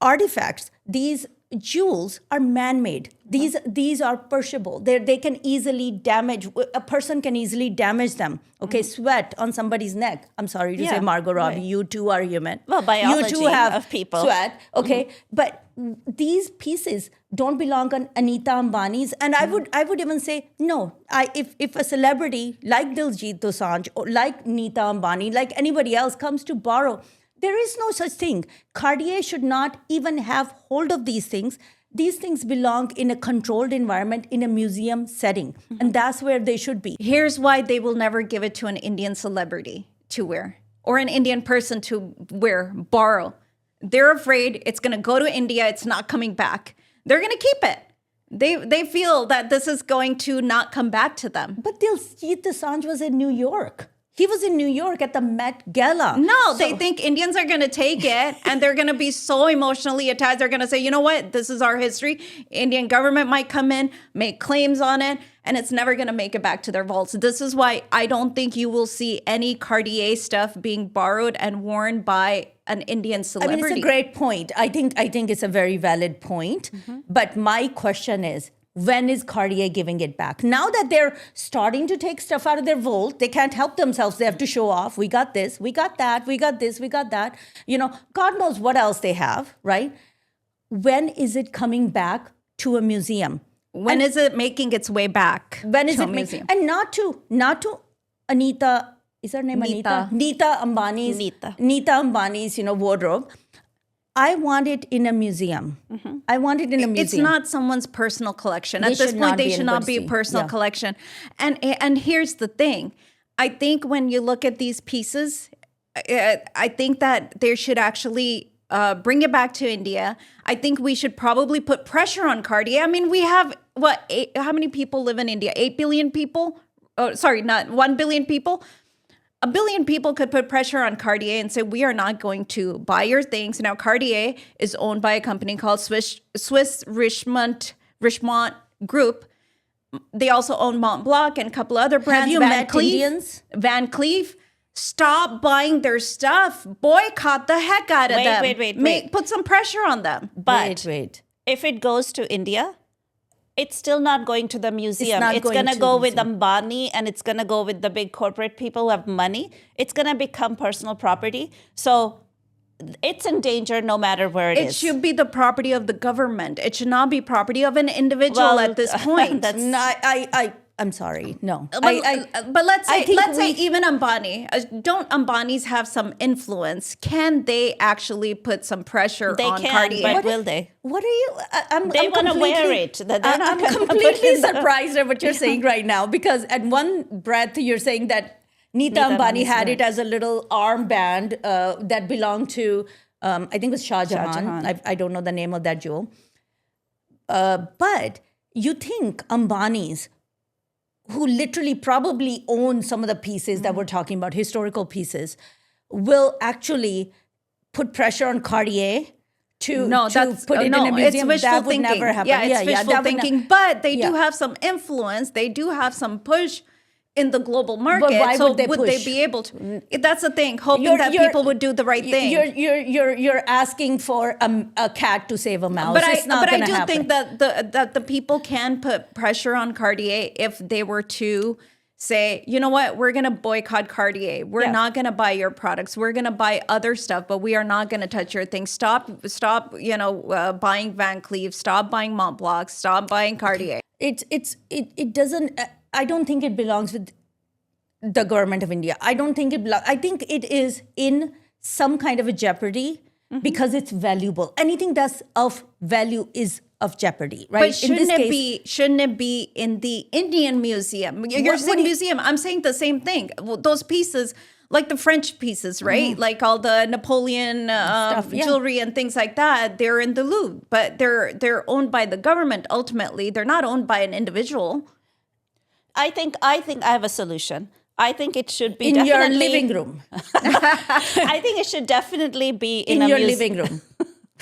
artifacts, these jewels are man-made. These are perishable. They can easily damage. A person can easily damage them. Okay, sweat on somebody's neck. I'm sorry to say, Margot Robbie, right. You too are human. Well, biology you too have of people. Sweat. Okay, but these pieces don't belong on Anita Ambani's. And I would even say no. If a celebrity like Diljit Dosanjh or like Nita Ambani, like anybody else comes to borrow. There is no such thing. Cartier should not even have hold of these things. These things belong in a controlled environment, in a museum setting. And that's where they should be. Here's why they will never give it to an Indian celebrity to wear or an Indian person to borrow. They're afraid it's going to go to India. It's not coming back. They're going to keep it. They feel that this is going to not come back to them. But Diljit Dosanjh was in New York. He was in New York at the Met Gala. No, they think Indians are going to take it and they're going to be so emotionally attached. They're going to say, you know what? This is our history. Indian government might come in, make claims on it, and it's never going to make it back to their vaults. This is why I don't think you will see any Cartier stuff being borrowed and worn by an Indian celebrity. I mean, it's a great point. I think it's a very valid point. But my question is, when is Cartier giving it back? Now that they're starting to take stuff out of their vault, they can't help themselves. They have to show off. We got this, we got that, we got this, we got that. God knows what else they have, right? When is it coming back to a museum? When is it making its way back? When is to it a museum? And not to Anita, is her name Anita? Nita Ambani's wardrobe. I want it in a museum. I want it in a museum. It's not someone's personal collection. They At this should point, not they be should not be a anybody's. personal Yeah. collection. And here's the thing. I think when you look at these pieces, I think that they should actually bring it back to India. I think we should probably put pressure on Cartier. I mean, we have, how many people live in India? 8 billion people? Oh, sorry, not 1 billion people. 1 billion people could put pressure on Cartier and say, we are not going to buy your things. Now, Cartier is owned by a company called Swiss Richemont Group. they also own Mont Blanc and a couple other brands. Have you met Indians? Van Cleef. Stop buying their stuff. Boycott the heck out of them. Wait. Put some pressure on them. But Wait. if it goes to India, it's still not going to the museum. not It's going going to to go the with Ambani, and it's going to go with the big corporate people who have money. It's going to become personal property. So it's in danger no matter where it It is. should be the property of the government. It should not be property of an individual Well, at this point. No, I'm sorry. No. But let's I say think even Ambani, don't Ambanis have some influence? Can they actually put some pressure They on can, Cartier? but will they? What are you? They want to wear it. They're not I'm gonna put completely it in the- surprised at what you're saying right now, because at one breath you're saying that Nita Ambani Ambani's had right. it as a little armband that belonged to, I think it was Shah Jahan. Jahan. I don't know the name of that jewel. But you think Ambanis, who literally probably own some of the pieces that we're talking about, historical pieces, will actually put pressure on Cartier to put it in a museum? It's wishful That would thinking. never happen. Yeah, it's wishful that would thinking. But they do Yeah. have some influence. They do have some push in the global market. why so would they push? be able to? That's the thing. Hoping You're- that you're- people would do the right thing. You're asking for a cat to save a mouse. But It's not I gonna do happen. think that the people can put pressure on Cartier if they were to say, you know what, we're going to boycott Cartier. We're Yeah. not going to buy your products. We're going to buy other stuff, but we are not going to touch your things. Stop, buying Van Cleef. Stop buying Mont Blanc. Stop buying Cartier. It doesn't. I don't think it belongs with the government of India. I don't think it belongs. I think it is in some kind of a jeopardy because it's valuable. Anything that's of value is of jeopardy, right? But shouldn't it be in the Indian museum? You're saying museum. I'm saying the same thing. Well, those pieces, like the French pieces, right? Like all the Napoleon jewelry and things like that, they're in the Louvre, but they're owned by the government ultimately. They're not owned by an individual. I think I have a solution. I think it should be in your definitely living room. I think it should definitely be in In a your museum. living room.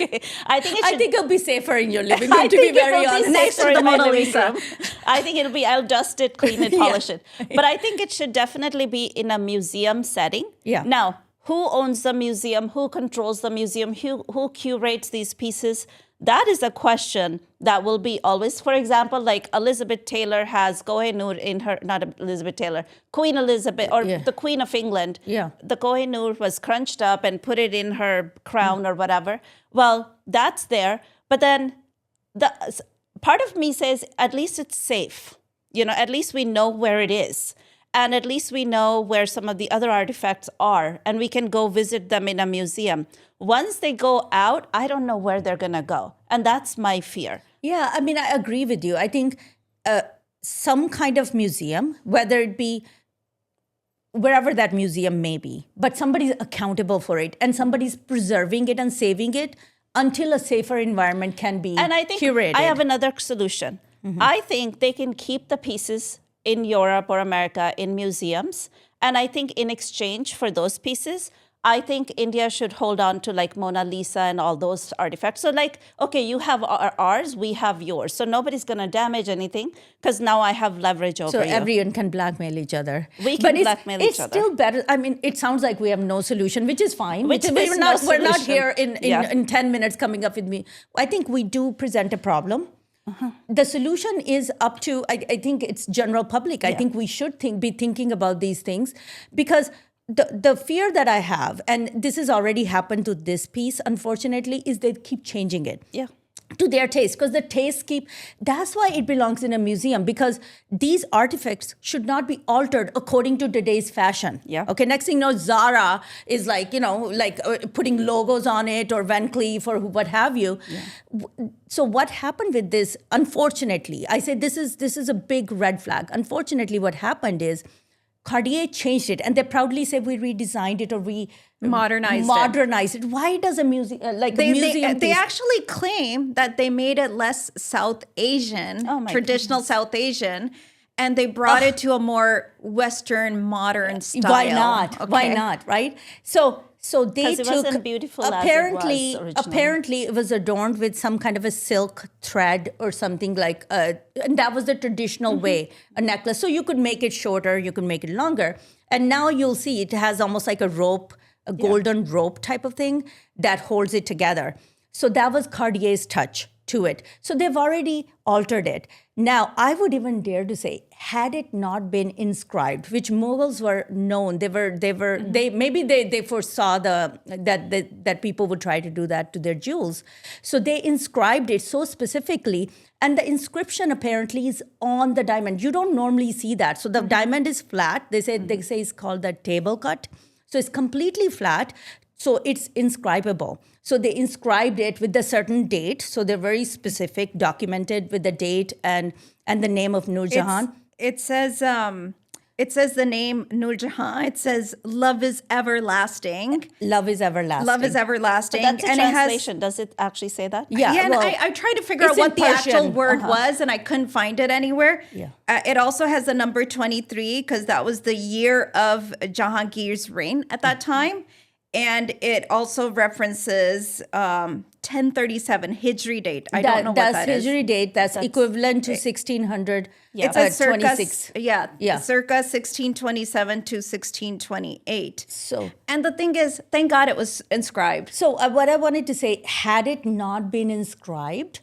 Okay. I think it'll be safer in your living room, to be think it very will be honest. Next to safer the in my Mona living Lisa. room. I think it'll be, I'll dust it, clean it, polish it. But I think it should definitely be in a museum setting. Yeah. Now, who owns the museum? Who controls the museum? Who curates these pieces? That is a question that will be always. For example, like Elizabeth Taylor has Kohinoor in her, not Elizabeth Taylor, Queen Elizabeth, or the Queen of England. Yeah. The Kohinoor was crunched up and put it in her crown or whatever. Well, that's there. But then the part of me says, at least it's safe. At least we know where it is. And at least we know where some of the other artifacts are, and we can go visit them in a museum. Once they go out, I don't know where they're going to go. And that's my fear. Yeah, I mean, I agree with you. I think some kind of museum, whether it be wherever that museum may be, but somebody's accountable for it and somebody's preserving it and saving it until a safer environment can be And I think curated. I have another solution. I think they can keep the pieces in Europe or America in museums. And I think in exchange for those pieces, I think India should hold on to like Mona Lisa and all those artifacts. So like, okay, you have ours, we have yours. So nobody's going to damage anything because now I have leverage over So you. everyone can blackmail each other. We can But blackmail each it's other. still better. I mean, it sounds like we have no solution, which is fine. Which is we're no not solution. here in Yeah. 10 minutes coming up with me. I think we do present a problem. The solution is up to, I think it's general public. I think we should be thinking about these things because the fear that I have, and this has already happened to this piece, unfortunately, is they keep changing it. Yeah. To their taste, because the tastes that's why it belongs in a museum, because these artifacts should not be altered according to today's fashion. Yeah. Okay, next thing you know, Zara is putting logos on it, or Van Cleef or what have you. Yeah. So what happened with this, unfortunately, I say this is a big red flag. Unfortunately, what happened is Cartier changed it, and they proudly say we redesigned it or we modernized it. Why does a museum They actually claim that they made it less South Asian, traditional South Asian, and they brought it to a more Western modern style. Why not? Okay. Why not? Right? So So they 'Cause it took wasn't beautiful as it was apparently originally. apparently it was adorned with some kind of a silk thread or something like and that was the traditional way, a necklace. So you could make it shorter, you could make it longer. And now you'll see it has almost like a rope, a golden rope type of thing that holds it together. So that was Cartier's touch to it. So they've already altered it. Now, I would even dare to say, had it not been inscribed, which Mughals were known, they foresaw that people would try to do that to their jewels. So they inscribed it so specifically, and the inscription apparently is on the diamond. You don't normally see that. So the diamond is flat. They say it's called the table cut. So it's completely flat. So it's inscribable. So they inscribed it with a certain date. So they're very specific, documented with the date and the name of Nur Jahan. It says the name Nur Jahan. It says love is everlasting. Love is everlasting. Love is everlasting. That's a and translation. Does it actually say that? Yeah, and well, I tried to figure out it's in what the actual Persian. word was, and I couldn't find it anywhere. Yeah. It also has the number 23 because that was the year of Jahangir's reign at that time. And it also references 1037 Hijri date. I don't know what that is. That's Hijri date. That's equivalent to 1600. It says circa, 26. circa 1627 to 1628. So, And the thing is, thank God it was inscribed. so what I wanted to say, had it not been inscribed,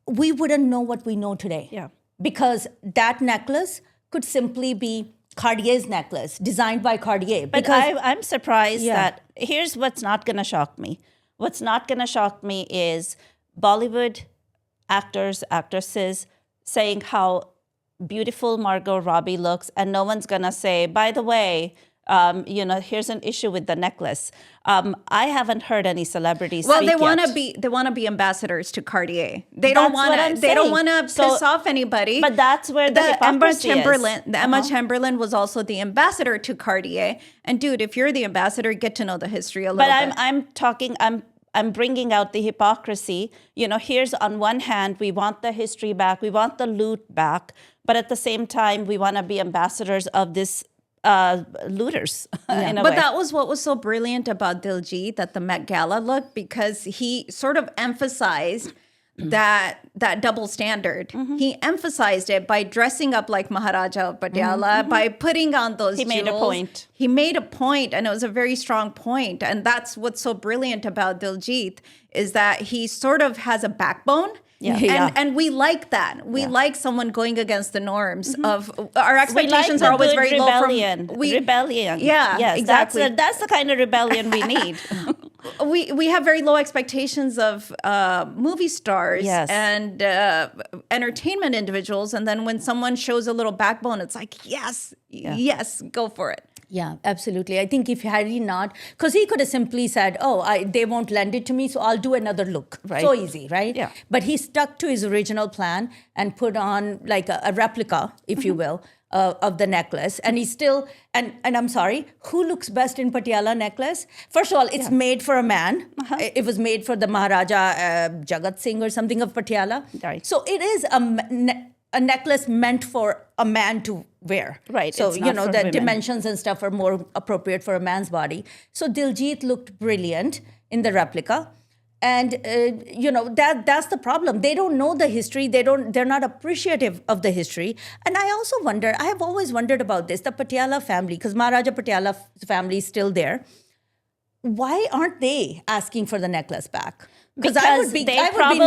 we wouldn't know what we know today. Yeah. Because that necklace could simply be Cartier's necklace, designed by Cartier. But Because I'm surprised Yeah. that here's what's not going to shock me. What's not going to shock me is Bollywood actors, actresses saying how beautiful Margot Robbie looks, and no one's going to say, by the way, here's an issue with the necklace. I haven't heard any celebrities. Well, speak they want yet. to be ambassadors to Cartier. They don't That's what I'm want to. They don't saying. want to So- piss off anybody. But that's where the Emma hypocrisy is. Chamberlain. Emma Chamberlain was also the ambassador to Cartier. And dude, if you're the ambassador, get to know the history a little But bit. I'm bringing out the hypocrisy. Here's on one hand, we want the history back, we want the loot back, but at the same time, we want to be ambassadors of this looters in a But way. that was what was so brilliant about Diljit at the Met Gala look, because he sort of emphasized that double standard. He emphasized it by dressing up like Maharaja of Patiala, by putting on those He made a jewels. point. He made a point, and it was a very strong point. And that's what's so brilliant about Diljit, is that he sort of has a backbone. Yeah. Yeah. And we like that. We like someone going against the norms of our we like expectations the are always good very rebellion. low from Rebellion. Yeah, yes, exactly. That's the kind of rebellion we need. we have very low expectations of movie stars Yes. and entertainment individuals, and then when someone shows a little backbone, it's like yes, go for it. yeah, absolutely. I think if had he not, because he could have simply said, they won't lend it to me, so I'll do another look. Right. So easy, right? Yeah. But he stuck to his original plan and put on like a replica, if you will, of the necklace. And he still, and I'm sorry, who looks best in Patiala necklace? First of all, it's made for a man. It was made for the Maharaja Jagat Singh or something of Patiala. Right. So it is a necklace meant for a man to wear. Right, So, it's not for the women. dimensions and stuff are more appropriate for a man's body. So Diljit looked brilliant in the replica. And, that's the problem. They don't know the history. They're not appreciative of the history. And I also wonder, I have always wondered about this, the Patiala family, because Maharaja Patiala's family is still there. Why aren't they asking for the necklace back? Because I would be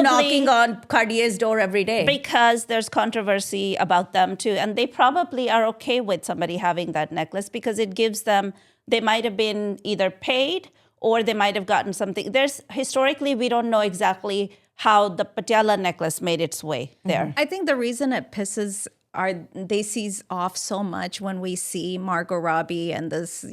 knocking on Cartier's door every day. Because there's controversy about them too. And they probably are okay with somebody having that necklace because it gives them, they might have been either paid or they might have gotten something. Historically, we don't know exactly how the Patiala necklace made its way there. I think the reason it pisses our Desis off so much when we see Margot Robbie and this,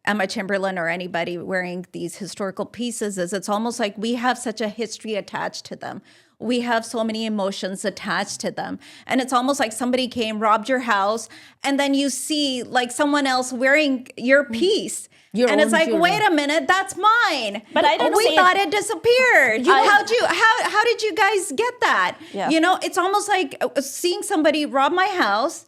Emma Chamberlain or anybody wearing these historical pieces is it's almost like we have such a history attached to them. We have so many emotions attached to them. And it's almost like somebody came, robbed your house, and then you see like someone else wearing your piece. And it's like, wait a minute, that's mine. But I don't we see thought it disappeared. How did you guys get that? Yeah. It's almost like seeing somebody rob my house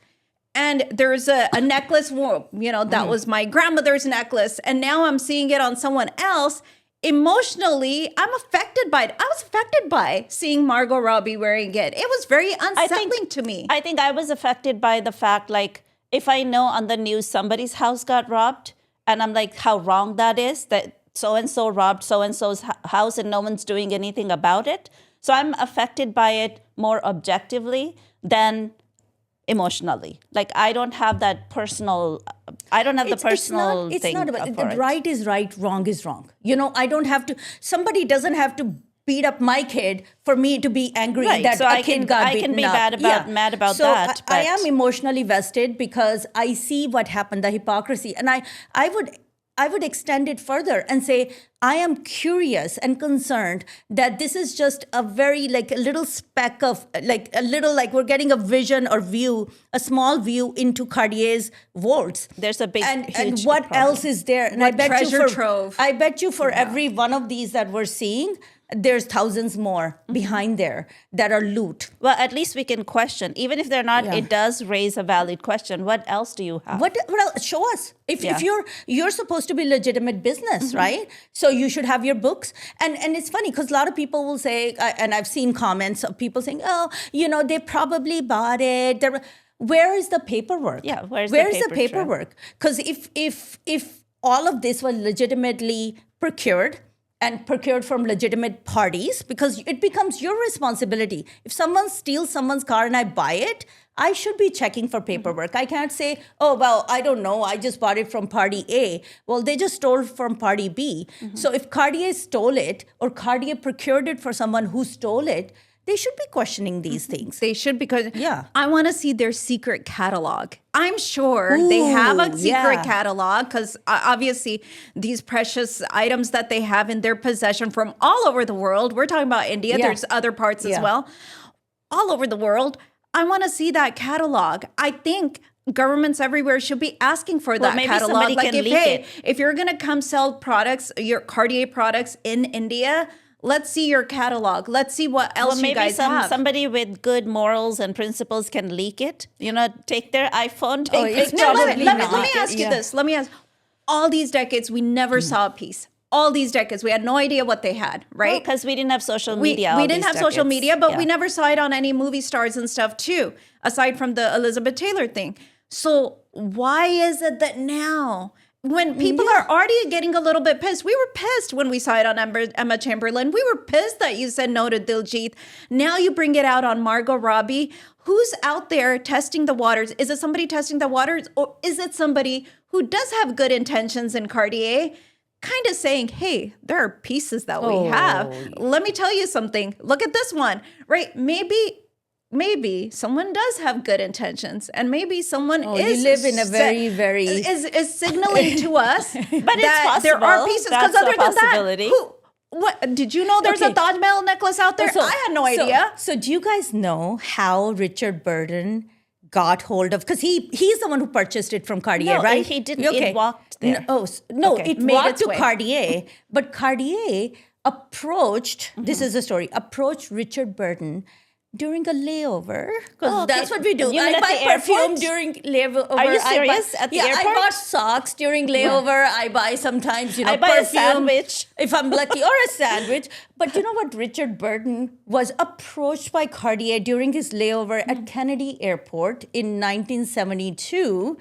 and there's a necklace, that was my grandmother's necklace, and now I'm seeing it on someone else. Emotionally, I'm affected by it. I was affected by seeing Margot Robbie wearing it. It was very unsettling to me. I think I was affected by the fact, like, if I know on the news somebody's house got robbed, and I'm like, how wrong that is, that so-and-so robbed so-and-so's house and no one's doing anything about it. So I'm affected by it more objectively than emotionally. Like, I don't have that personal, I don't have the personal it's thing not about, for it. right is right, wrong is wrong. I don't have to, somebody doesn't have to beat up my kid for me to be angry that so a kid got beaten I can be up. mad about so that. I but am emotionally vested because I see what happened, the hypocrisy. And I would extend it further and say, I am curious and concerned that this is just a very, like, a little speck of, like, a little, like, we're getting a vision or view, a small view into Cartier's vaults. There's a big, and huge what problem. else is there? And What I bet treasure you for, trove. I bet you for every one of these that we're seeing, there's thousands more behind there that are loot. Well, at least we can question. Even if they're not, it does raise a valid question. What else do you have? What else? Show us. If you're supposed to be legitimate business, right? So you should have your books. And it's funny because a lot of people will say, and I've seen comments of people saying, oh, they probably bought it. Where is the paperwork? Yeah, where's the paper trail? paperwork? Because if all of this was legitimately procured and procured from legitimate parties, because it becomes your responsibility. If someone steals someone's car and I buy it, I should be checking for paperwork. I can't say, oh, well, I don't know, I just bought it from party A. Well, they just stole from party B. So if Cartier stole it or Cartier procured it for someone who stole it, they should be questioning these things. They should, because Yeah. I want to see their secret catalog. I'm sure they have a secret catalog because obviously these precious items that they have in their possession from all over the world. We're talking about India. Yeah. There's other parts as Yeah. well. All over the world. I want to see that catalog. I think governments everywhere should be asking for that maybe catalog. somebody Like, can leak it. if you're going to come sell products, your Cartier products in India, let's see your catalog. Let's see what else Well, you guys maybe have. somebody with good morals and principles can leak it. Take their iPhone, Oh, take it's it. No, probably let me not. ask you this. Let me ask. All these decades, we never saw a piece. All these decades, we had no idea what they had, right? Because we didn't have social we media. we didn't have social media, but we Yeah. never saw it on any movie stars and stuff too, aside from the Elizabeth Taylor thing. So why is it that now, when people are already getting a little bit pissed, we were pissed when we saw it on Emma Chamberlain. We were pissed that you said no to Diljit. Now you bring it out on Margot Robbie. Who's out there testing the waters? Is it somebody testing the waters, or is it somebody who does have good intentions in Cartier, kind of saying, hey, there are pieces that we have. Let me tell you something. Look at this one, right? Maybe someone does have good intentions, and maybe someone is. You live in a very, very is signaling to us, But that it's there are possible. pieces. That's Because other a than possibility. that, what did you know? There's a Okay. Taj Mahal necklace out there. I had no idea. So do you guys know how Richard Burton got hold of? Because he's the one who purchased it from Cartier, No, right? he didn't. It walked there. No, Okay. it Made walked its to way. Cartier, but Cartier approached. This is the story. Approached Richard Burton during a layover, because Oh, okay. that's what we do. You mean I at buy the perfume airport? during layover. Are you I buy- serious? At the I airport? bought socks during layover. I buy sometimes, I buy a perfume sandwich. if I'm lucky, or a sandwich. But you know what? Richard Burton was approached by Cartier during his layover at Kennedy Airport in 1972.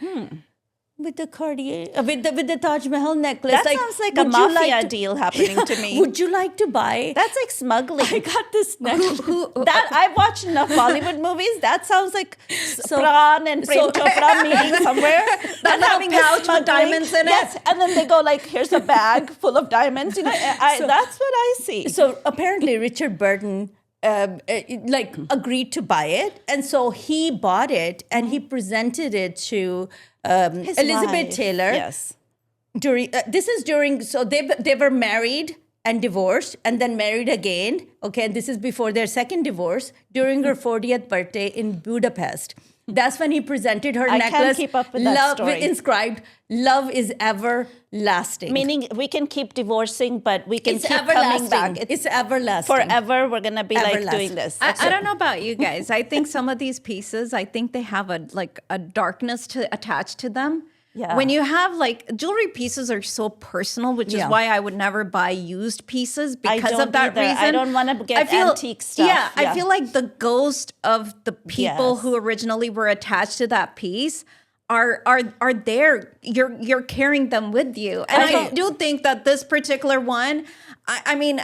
With the Cartier, with the Taj Mahal necklace. That sounds like a would you mafia to- deal happening to me. Would you like to buy? That's like smuggling. I got this necklace. That I've watched enough Bollywood movies. That sounds like Pran and Prem Chopra meeting somewhere. That little little pouch with smuggling. diamonds in it. Yes, and then they go like, "Here's a bag full of diamonds." That's what I see. So apparently Richard Burton agreed to buy it, and so he bought it and he presented it to His Elizabeth wife. Taylor. Yes. So they were married and divorced and then married again. Okay, and this is before their second divorce during her 40th birthday in Budapest. That's when he presented her I can't necklace. keep up with that love story. inscribed, "Love is everlasting." Meaning we can keep divorcing, but we can it's keep coming back. everlasting. It's everlasting. Forever, we're going to be like Everlasting. doing this. I don't know about you guys. I think some of these pieces, I think they have a darkness attached to them. Yeah. When you have like jewelry pieces are so personal, which is Yeah. why I would never buy used pieces because don't of that either. reason. I don't wanna get antique stuff. Yeah, I Yeah. feel like the ghost of the people Yes. who originally were attached to that piece are there. You're carrying them with you, and I do think that this particular one. I mean,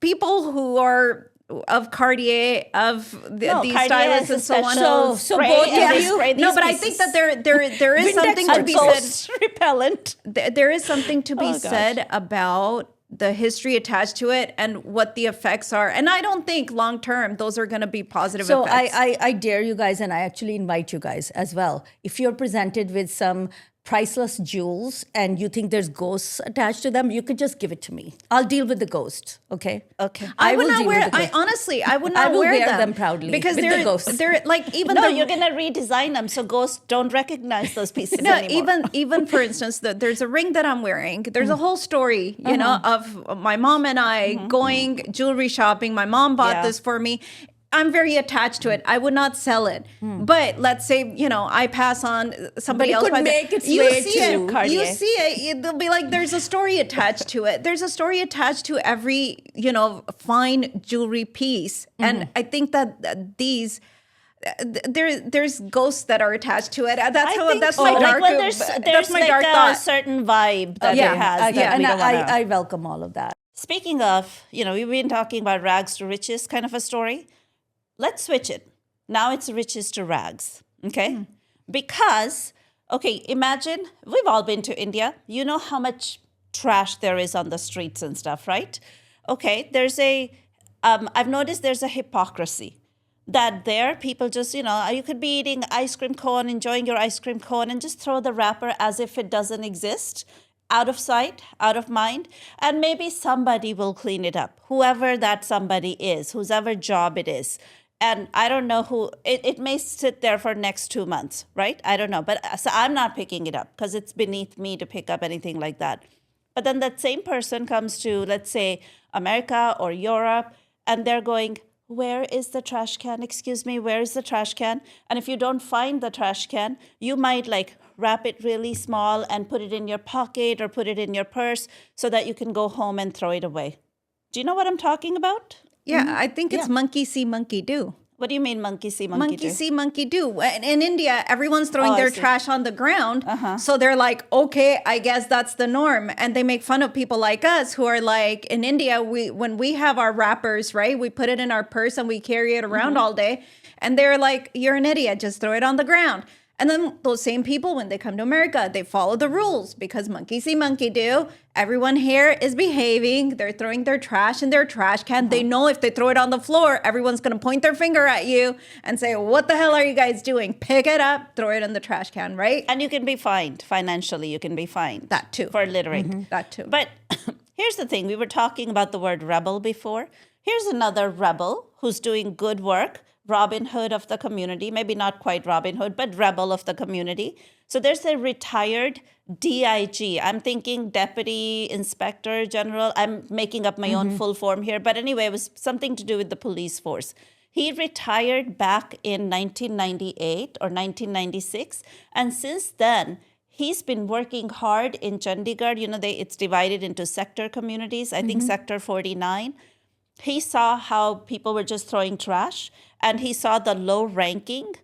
people who are of Cartier, of these Cartier stylists has a and so on. special So spray, both and of they you- spray No, these but I pieces. think that there is Vintage something to or be ghost said. repellent. There is something to be Oh, gosh. said about the history attached to it and what the effects are. And I don't think long term those are going to be positive So effects. I dare you guys, and I actually invite you guys as well. If you're presented with some priceless jewels and you think there's ghosts attached to them, you could just give it to me. I'll deal with the ghost. Okay. Okay. I would will not deal wear. with the I ghost. honestly, I would not I will wear them, them proudly because with the ghosts. they're like even No, though you're going to redesign them so ghosts don't recognize those pieces No, anymore. even for instance, there's a ring that I'm wearing. There's a whole story, you know, of my mom and I going jewelry shopping. My mom bought Yeah. this for me. I'm very attached to it. I would not sell it. But let's say, you know, I pass on somebody But it else. could buys make its you way see to it. Cartier. You see it. They'll be like, there's a story attached to it. There's a story attached to every, you know, fine jewelry piece. And I think that these there's ghosts that are attached to it. That's my dark. when there's That's my like dark a thought. certain vibe that Yeah. it has. that Yeah, we and don't wanna- I welcome all of that. Speaking of, we've been talking about rags to riches kind of a story. Let's switch it. Now it's riches to rags, okay? Because, okay, imagine we've all been to India. You know how much trash there is on the streets and stuff, right? Okay, I've noticed there's a hypocrisy that there people just, you could be eating ice cream cone, enjoying your ice cream cone, and just throw the wrapper as if it doesn't exist. Out of sight, out of mind, and maybe somebody will clean it up, whoever that somebody is, whoever job it is. And I don't know who, it may sit there for next 2 months, right? I don't know. But so I'm not picking it up because it's beneath me to pick up anything like that. But then that same person comes to, let's say, America or Europe, and they're going, where is the trash can? Excuse me, where is the trash can? And if you don't find the trash can, you might like wrap it really small and put it in your pocket or put it in your purse so that you can go home and throw it away. Do you know what I'm talking about? Yeah, I think it's monkey see, monkey do. What do you mean monkey see, monkey do? Monkey see, monkey do. In India, everyone's throwing I their see. trash on the ground. So they're like, okay, I guess that's the norm. And they make fun of people like us who are like, in India, when we have our wrappers, right? We put it in our purse and we carry it around all day. And they're like, you're an idiot, just throw it on the ground. And then those same people, when they come to America, they follow the rules because monkey see, monkey do. Everyone here is behaving. They're throwing their trash in their trash can. They know if they throw it on the floor, everyone's going to point their finger at you and say, what the hell are you guys doing? Pick it up, throw it in the trash can, right? And you can be fined financially. You can be fined. That too. For littering. That too. But here's the thing. We were talking about the word rebel before. Here's another rebel who's doing good work. Robin Hood of the community, maybe not quite Robin Hood, but rebel of the community. So there's a retired DIG. I'm thinking Deputy Inspector General. I'm making up my own full form here. But anyway, it was something to do with the police force. He retired back in 1998 or 1996. And since then, he's been working hard in Chandigarh. It's divided into sector communities. I think Sector 49. He saw how people were just throwing trash, and he saw the low ranking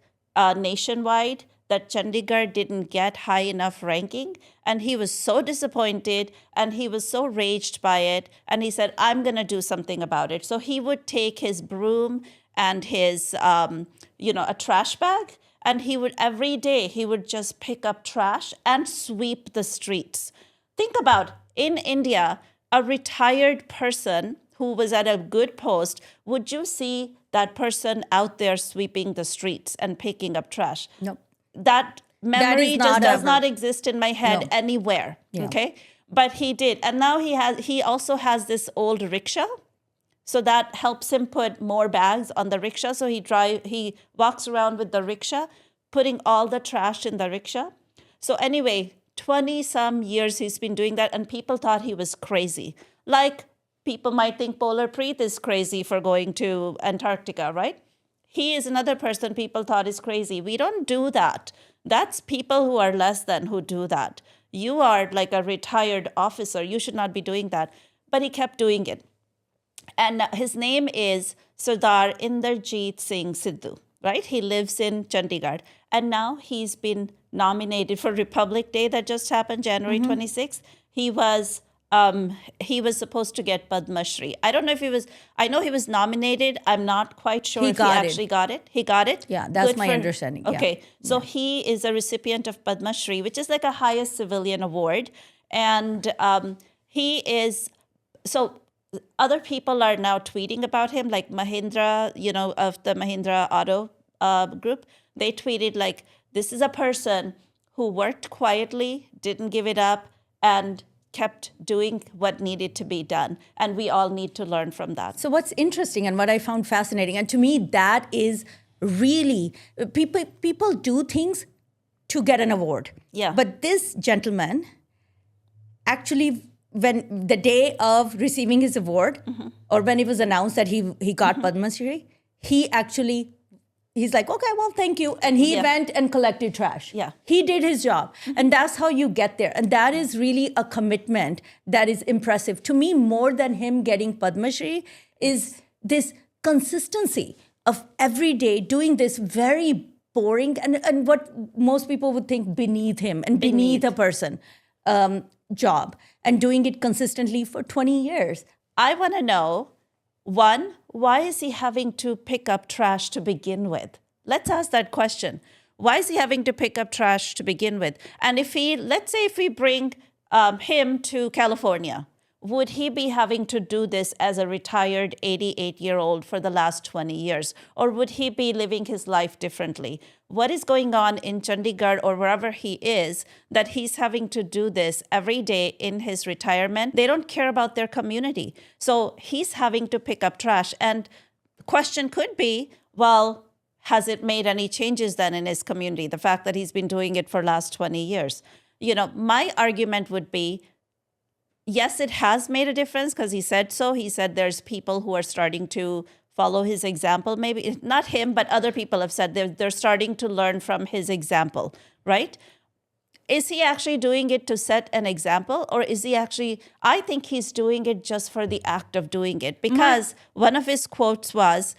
nationwide that Chandigarh didn't get high enough ranking. And he was so disappointed and he was so raged by it. And he said, I'm going to do something about it. So he would take his broom and his, a trash bag, and he would every day he would just pick up trash and sweep the streets. Think about in India, a retired person who was at a good post, would you see that person out there sweeping the streets and picking up trash? No. That memory is just not does ever. not exist in my head No. anywhere. Okay. But he did. And now he also has this old rickshaw. So that helps him put more bags on the rickshaw. So he walks around with the rickshaw, putting all the trash in the rickshaw. So anyway, 20 some years he's been doing that, and people thought he was crazy. Like people might think Polar Preet is crazy for going to Antarctica, right? He is another person people thought is crazy. We don't do that. That's people who are less than who do that. You are like a retired officer. You should not be doing that. But he kept doing it. And his name is Sardar Inderjeet Singh Sidhu, right? He lives in Chandigarh. And now he's been nominated for Republic Day that just happened, January 26th. He was supposed to get Padma Shri. I don't know if he was, I know he was nominated. I'm not quite sure if he actually got it. He got it? Yeah, that's my understanding. Yeah. Okay, so he is a recipient of Padma Shri, which is like a highest civilian award. And he is, so other people are now tweeting about him, like Mahindra, of the Mahindra Auto group. They tweeted like, this is a person who worked quietly, didn't give it up, and kept doing what needed to be done. And we all need to learn from that. So what's interesting and what I found fascinating, and to me that is really, people do things to get an award. Yeah. But this gentleman actually, when the day of receiving his award, or when it was announced that he got Padma Shri, he's like, okay, well, thank you. And he went and collected trash. Yeah. He did his job. And that's how you get there. And that is really a commitment that is impressive. To me, more than him getting Padma Shri is this consistency of every day doing this very boring and what most people would think beneath him and beneath a person job, and doing it consistently for 20 years. I want to know, one, why is he having to pick up trash to begin with? Let's ask that question. Why is he having to pick up trash to begin with? And let's say if we bring him to California, would he be having to do this as a retired 88-year-old for the last 20 years? Or would he be living his life differently? What is going on in Chandigarh or wherever he is that he's having to do this every day in his retirement? They don't care about their community. So he's having to pick up trash. And the question could be, well, has it made any changes then in his community? The fact that he's been doing it for the last 20 years. My argument would be, yes, it has made a difference because he said so. He said there's people who are starting to follow his example. Maybe not him, but other people have said they're starting to learn from his example, right? Is he actually doing it to set an example, or is he actually, I think he's doing it just for the act of doing it, because one of his quotes was,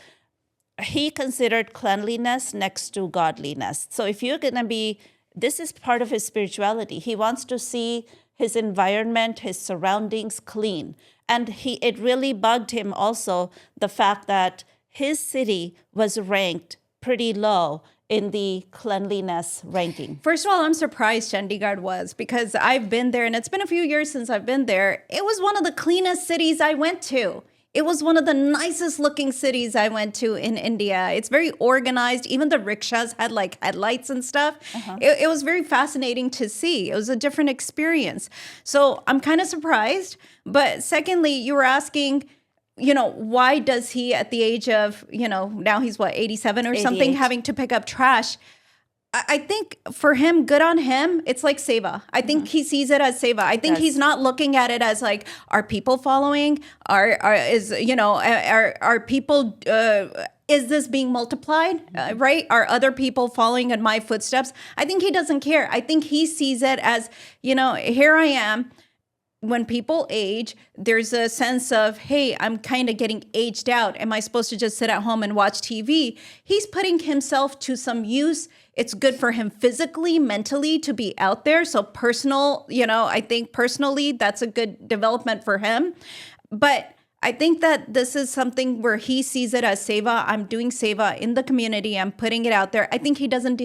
he considered cleanliness next to godliness. So if you're going to be, this is part of his spirituality. He wants to see his environment, his surroundings clean. And it really bugged him also, the fact that his city was ranked pretty low in the cleanliness ranking. First of all, I'm surprised Chandigarh was, because I've been there and it's been a few years since I've been there. It was one of the cleanest cities I went to. It was one of the nicest looking cities I went to in India. It's very organized. Even the rickshaws had like headlights and stuff. It was very fascinating to see. It was a different experience. So I'm kind of surprised. But secondly, you were asking, why does he at the age of, now he's 87 or 88. Something, having to pick up trash? I think for him, good on him. It's like seva. I think he sees it as seva. I think he's not looking at it as like, are people following? Are people? Is this being multiplied? Right? Are other people following in my footsteps? I think he doesn't care. I think he sees it as, here I am. When people age, there's a sense of, hey, I'm kind of getting aged out. Am I supposed to just sit at home and watch TV? He's putting himself to some use. It's good for him physically, mentally to be out there. So personal, I think personally, that's a good development for him. But I think that this is something where he sees it as seva. I'm doing seva in the community. I'm putting it out there. I think he doesn't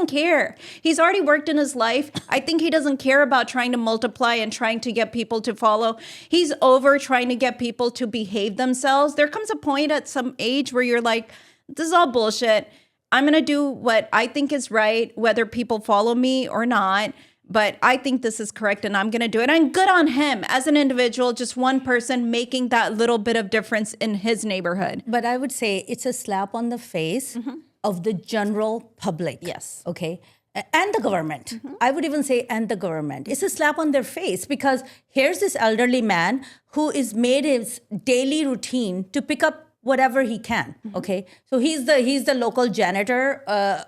care. He's already worked in his life. I think he doesn't care about trying to multiply and trying to get people to follow. He's over trying to get people to behave themselves. There comes a point at some age where you're like, this is all bullshit. I'm going to do what I think is right, whether people follow me or not. But I think this is correct and I'm going to do it. And good on him as an individual, just one person making that little bit of difference in his neighborhood. But I would say it's a slap on the face of the general public. Yes. Okay. And the government. I would even say, and the government. It's a slap on their face because here's this elderly man who is made his daily routine to pick up whatever he can. Okay. So he's the local janitor,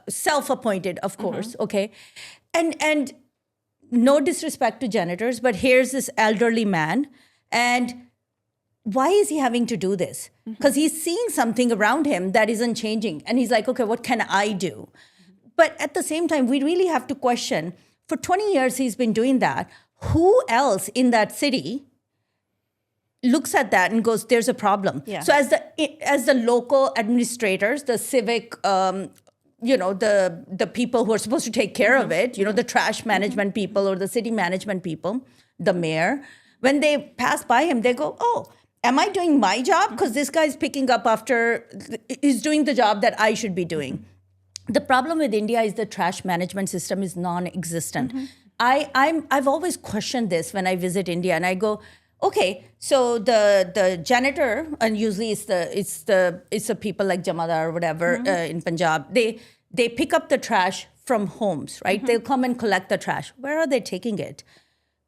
self-appointed, of course. Okay. And no disrespect to janitors, but here's this elderly man. And why is he having to do this? Because he's seeing something around him that isn't changing. And he's like, okay, what can I do? But at the same time, we really have to question, for 20 years he's been doing that. Who else in that city looks at that and goes, there's a problem? Yeah. So as the local administrators, the civic, the people who are supposed to take care of it, the trash management people or the city management people, the mayor, when they pass by him, they go, oh, am I doing my job? Because this guy's picking up is doing the job that I should be doing. The problem with India is the trash management system is non-existent. I've always questioned this when I visit India, and I go, okay, so the janitor, and usually it's the people like Jamadar or whatever in Punjab. They pick up the trash from homes, right? They'll come and collect the trash. Where are they taking it?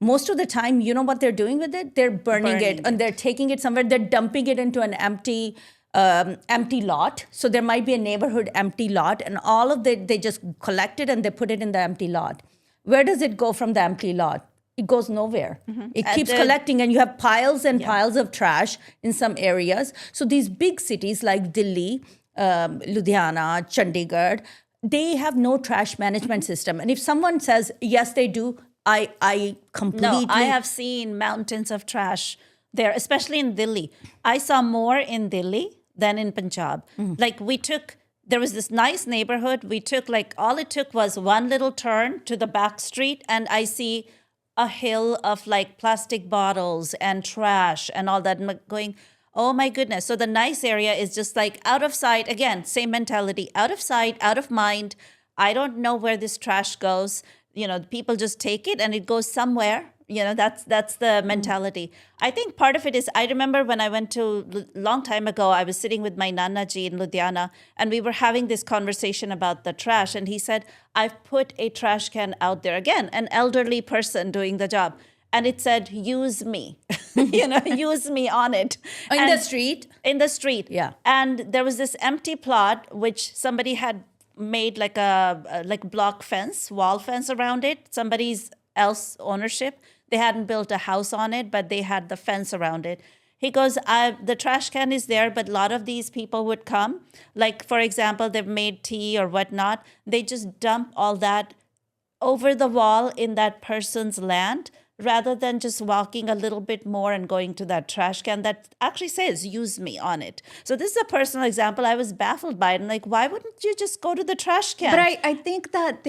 Most of the time, you know what they're doing with it? They're burning it, and they're taking it somewhere. They're dumping it into an empty lot. So there might be a neighborhood empty lot, and all of they just collect it and they put it in the empty lot. Where does it go from the empty lot? It goes nowhere. It keeps collecting, and you have piles and piles of trash in some areas. So these big cities like Delhi, Ludhiana, Chandigarh, they have no trash management system. And if someone says, yes, they do, I completely... No, I have seen mountains of trash there, especially in Delhi. I saw more in Delhi than in Punjab. Like there was this nice neighborhood. All it took was one little turn to the back street, and I see a hill of like plastic bottles and trash and all that. And I'm going, oh my goodness. So the nice area is just like out of sight. Again, same mentality, out of sight, out of mind. I don't know where this trash goes. People just take it and it goes somewhere. That's the mentality. I think part of it is, I remember when I went to, long time ago, I was sitting with my Nana ji in Ludhiana, and we were having this conversation about the trash. And he said, I've put a trash can out there. Again, an elderly person doing the job. And it said, use me, use me on it. In the street? In the street. Yeah. And there was this empty plot, which somebody had made like a block fence, wall fence around it, somebody's else ownership. They hadn't built a house on it, but they had the fence around it. He goes, the trash can is there, but a lot of these people would come. Like, for example, they've made tea or whatnot. They just dump all that over the wall in that person's land, rather than just walking a little bit more and going to that trash can that actually says, use me on it. So this is a personal example. I was baffled by it. I'm like, why wouldn't you just go to the trash can? But I think that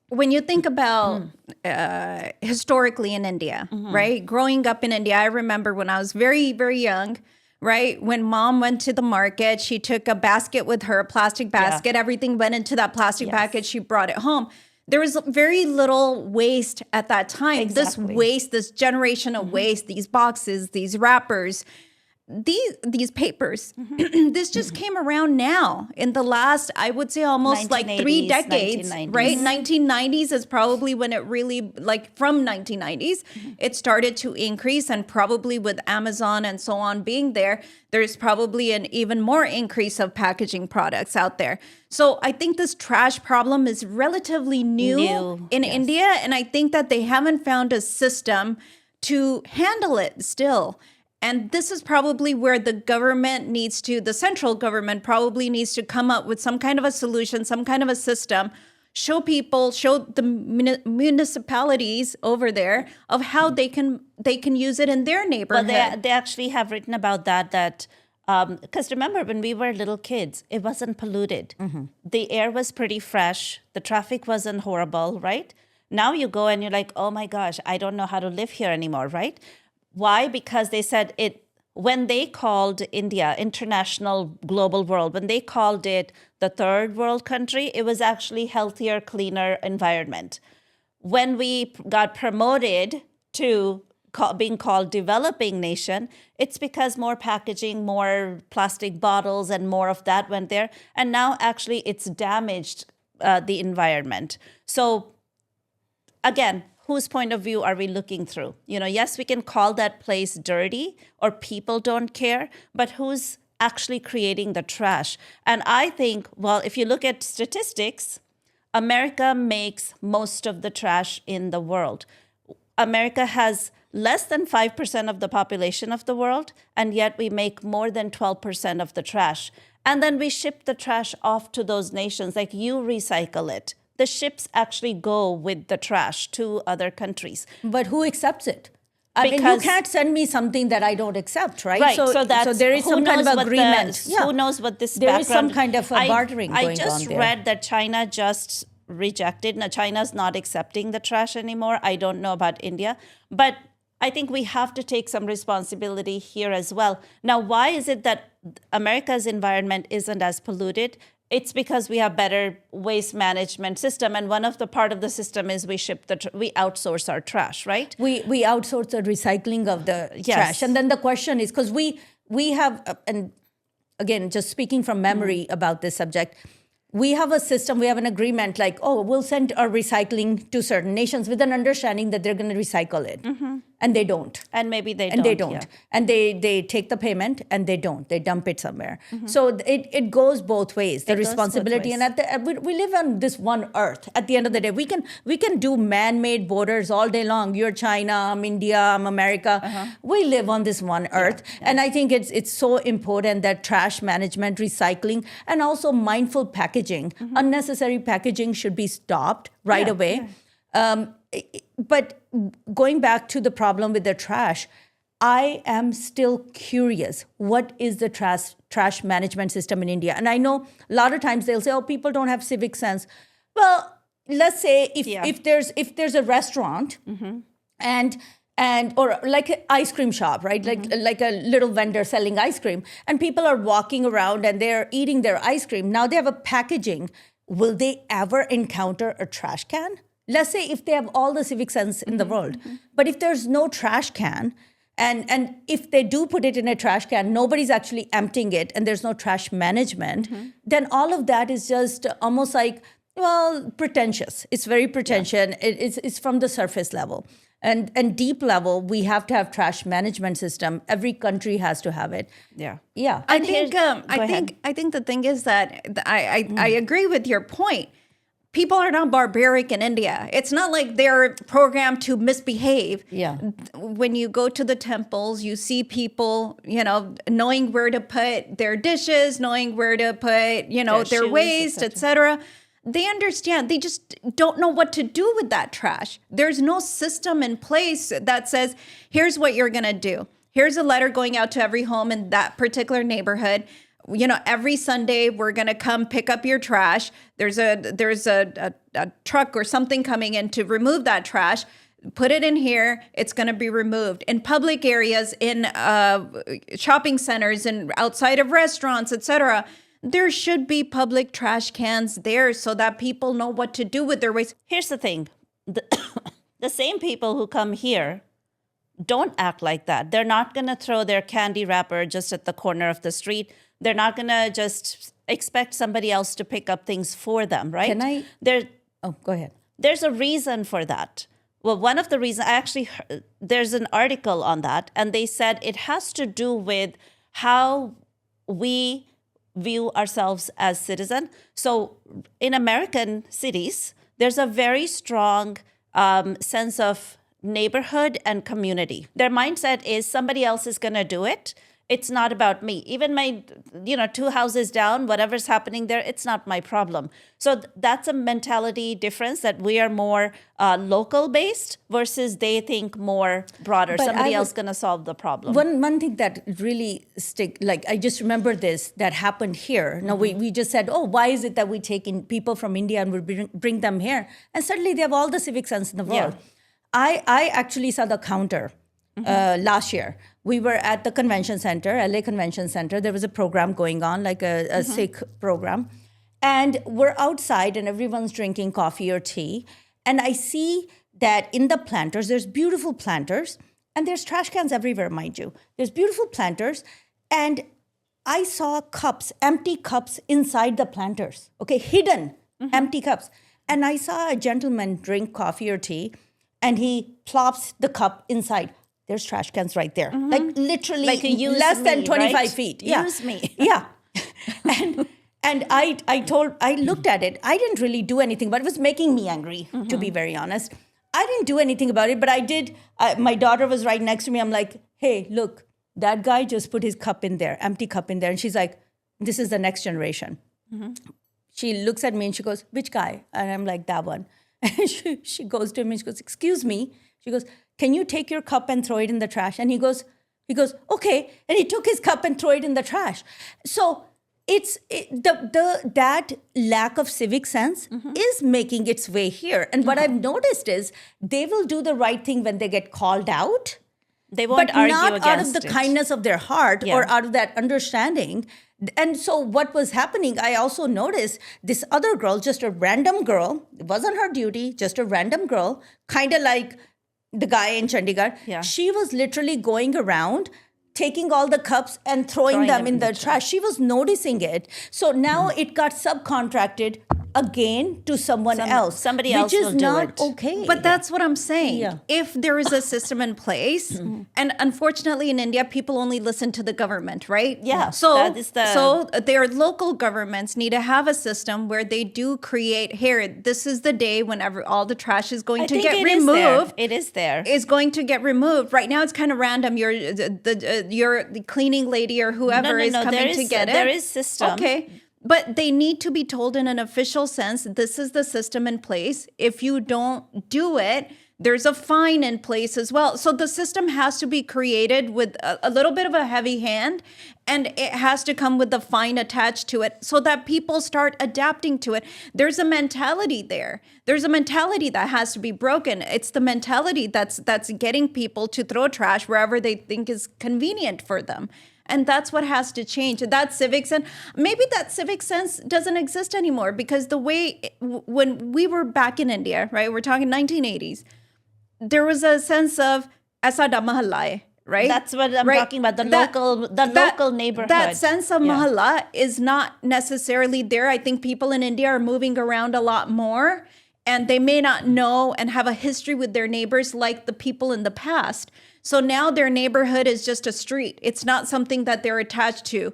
when you think about historically in India, right? Growing up in India, I remember when I was very, very young, right? When mom went to the market, she took a basket with her, a plastic basket. Everything went into that plastic package. She brought it home. There was very little waste at that time. Exactly. This waste, this generation of waste, these boxes, these wrappers, these papers, this just came around now in the last, I would say almost like 3 decades, 1990s. right? 1990s is probably when it really, like from 1990s, it started to increase. And probably with Amazon and so on being there, there's probably an even more increase of packaging products out there. So I think this trash problem is relatively new in India. And I think that they haven't found a system to handle it still. And this is probably where the central government probably needs to come up with some kind of a solution, some kind of a system, show the municipalities over there of how they can use it in their neighborhood. But they actually have written about that because remember, when we were little kids, it wasn't polluted. The air was pretty fresh. The traffic wasn't horrible, right? Now you go and you're like, oh my gosh, I don't know how to live here anymore, right? Why? Because they said when they called India international global world, when they called it the third world country, it was actually healthier, cleaner environment. when we got promoted to being called developing nation, it's because more packaging, more plastic bottles, and more of that went there. And now actually it's damaged the environment. So again, whose point of view are we looking through? Yes, we can call that place dirty or people don't care, but who's actually creating the trash? And I think, well, if you look at statistics, America makes most of the trash in the world. America has less than 5% of the population of the world, and yet we make more than 12% of the trash. And then we ship the trash off to those nations, like you recycle it. The ships actually go with the trash to other countries. But who accepts it? I mean, you Because- can't send me something that I don't accept, right? Right. So there is who some kind knows of what agreement. Who knows what this There is some background- kind of a bartering I going just on there. read that China just rejected. Now, China's not accepting the trash anymore. I don't know about India. But I think we have to take some responsibility here as well. Now, why is it that America's environment isn't as polluted? It's because we have better waste management system, and one of the part of the system is we outsource our trash, right? We outsource the recycling of the Yes. trash. And then the question is, because we have, and again, just speaking from memory about this subject, we have a system, we have an agreement like, oh, we'll send our recycling to certain nations with an understanding that they're going to recycle it. And they don't. And maybe they And don't. they don't. yeah. And they take the payment and they don't. They dump it somewhere. So it goes both ways, the It goes both responsibility. ways. And we live on this one earth. At the end of the day, we can do man-made borders all day long. You're China, I'm India, I'm America. We live on this one earth. And I think it's so important that trash management, recycling, and also mindful packaging, unnecessary packaging should be stopped right away. But going back to the problem with the trash, I am still curious. What is the trash management system in India? And I know a lot of times they'll say, "Oh, people don't have civic sense." Well, let's say if there's a restaurant and or like an ice cream shop, right? Like a little vendor selling ice cream, and people are walking around and they're eating their ice cream. Now they have a packaging. Will they ever encounter a trash can? Let's say if they have all the civic sense in the world, but if there's no trash can, and if they do put it in a trash can, nobody's actually emptying it, and there's no trash management, then all of that is just almost like, well, pretentious. It's very pretentious. It's from the surface level. And deep level, we have to have trash management system. Every country has to have it. Yeah. Yeah. I And think here's- go ahead. I think the thing is that I agree with your point. People are not barbaric in India. It's not like they're programmed to misbehave. Yeah. When you go to the temples, you see people, knowing where to put their dishes, knowing where to put, their shoes, waste, etc. They understand. They just don't know what to do with that trash. There's no system in place that says, here's what you're going to do. Here's a letter going out to every home in that particular neighborhood. Every Sunday we're going to come pick up your trash. There's a truck or something coming in to remove that trash. Put it in here. It's going to be removed. In public areas, in shopping centers, and outside of restaurants, etc., there should be public trash cans there so that people know what to do with their waste. Here's the thing. The same people who come here don't act like that. They're not going to throw their candy wrapper just at the corner of the street. They're not going to just expect somebody else to pick up things for them, right? Can I- Oh, go ahead. There's a reason for that. Well, one of the reasons, there's an article on that, and they said it has to do with how we view ourselves as citizens. So in American cities, there's a very strong sense of neighborhood and community. Their mindset is somebody else is going to do it. It's not about me. Even my, 2 houses down, whatever's happening there, it's not my problem. So that's a mentality difference, that we are more local based versus they think more broader. But Somebody I else would- going to solve the problem. One thing that really I just remember this that happened here. Now we just said, oh, why is it that we take in people from India and we bring them here? And suddenly they have all the civic sense in the world. I actually saw the counter last year. We were at the convention center, LA Convention Center. There was a program going on, like a Sikh program. And we're outside and everyone's drinking coffee or tea. And I see that in the planters, there's beautiful planters, and there's trash cans everywhere, mind you. There's beautiful planters, and I saw cups, empty cups inside the planters, okay, hidden empty cups. And I saw a gentleman drink coffee or tea, and he plops the cup inside. There's trash cans right there, like literally Like a use less than me, 25 right? feet. Use me. Yeah. And I looked at it. I didn't really do anything, but it was making me angry, to be very honest. I didn't do anything about it, but I did. My daughter was right next to me. I'm like, hey, look, that guy just put his cup in there, empty cup in there. And she's like, this is the next generation. She looks at me and she goes, which guy? And I'm like, that one. And she goes to him and she goes, excuse me. She goes, can you take your cup and throw it in the trash? And he goes, okay. And he took his cup and threw it in the trash. So that lack of civic sense is making its way here. And what I've noticed is they will do the right thing when they get called out. They won't but argue not against out of the it. kindness of their heart Yeah. or out of that understanding. And so what was happening, I also noticed this other girl, just a random girl, it wasn't her duty, just a random girl, kind of like the guy in Chandigarh. Yeah. She was literally going around taking all the cups and throwing them in the trash. She was noticing it. So now it got subcontracted again to someone else. somebody else which will is do not it. okay. But that's what I'm saying. Yeah. If there is a system in place, and unfortunately in India, people only listen to the government, right? Yeah, So, that is the- so their local governments need to have a system where they do create, here, this is the day whenever all the trash is going I to think get it is there. removed. It is there. Is going to get removed. Right now, it's kind of random. The cleaning lady or whoever is there coming to is- get it. there is system. Okay. But they need to be told in an official sense, this is the system in place. If you don't do it, there's a fine in place as well. So the system has to be created with a little bit of a heavy hand, and it has to come with a fine attached to it so that people start adapting to it. There's a mentality there. There's a mentality that has to be broken. It's the mentality that's getting people to throw trash wherever they think is convenient for them. And that's what has to change. That civic sense, maybe that civic sense doesn't exist anymore because the way, when we were back in India, right, we're talking 1980s, there was a sense of aisa mahalla hai, right? That's what I'm Right? talking about. The That- local neighborhood. That sense of Yeah. mahalla is not necessarily there. I think people in India are moving around a lot more, and they may not know and have a history with their neighbors like the people in the past. So now their neighborhood is just a street. It's not something that they're attached to.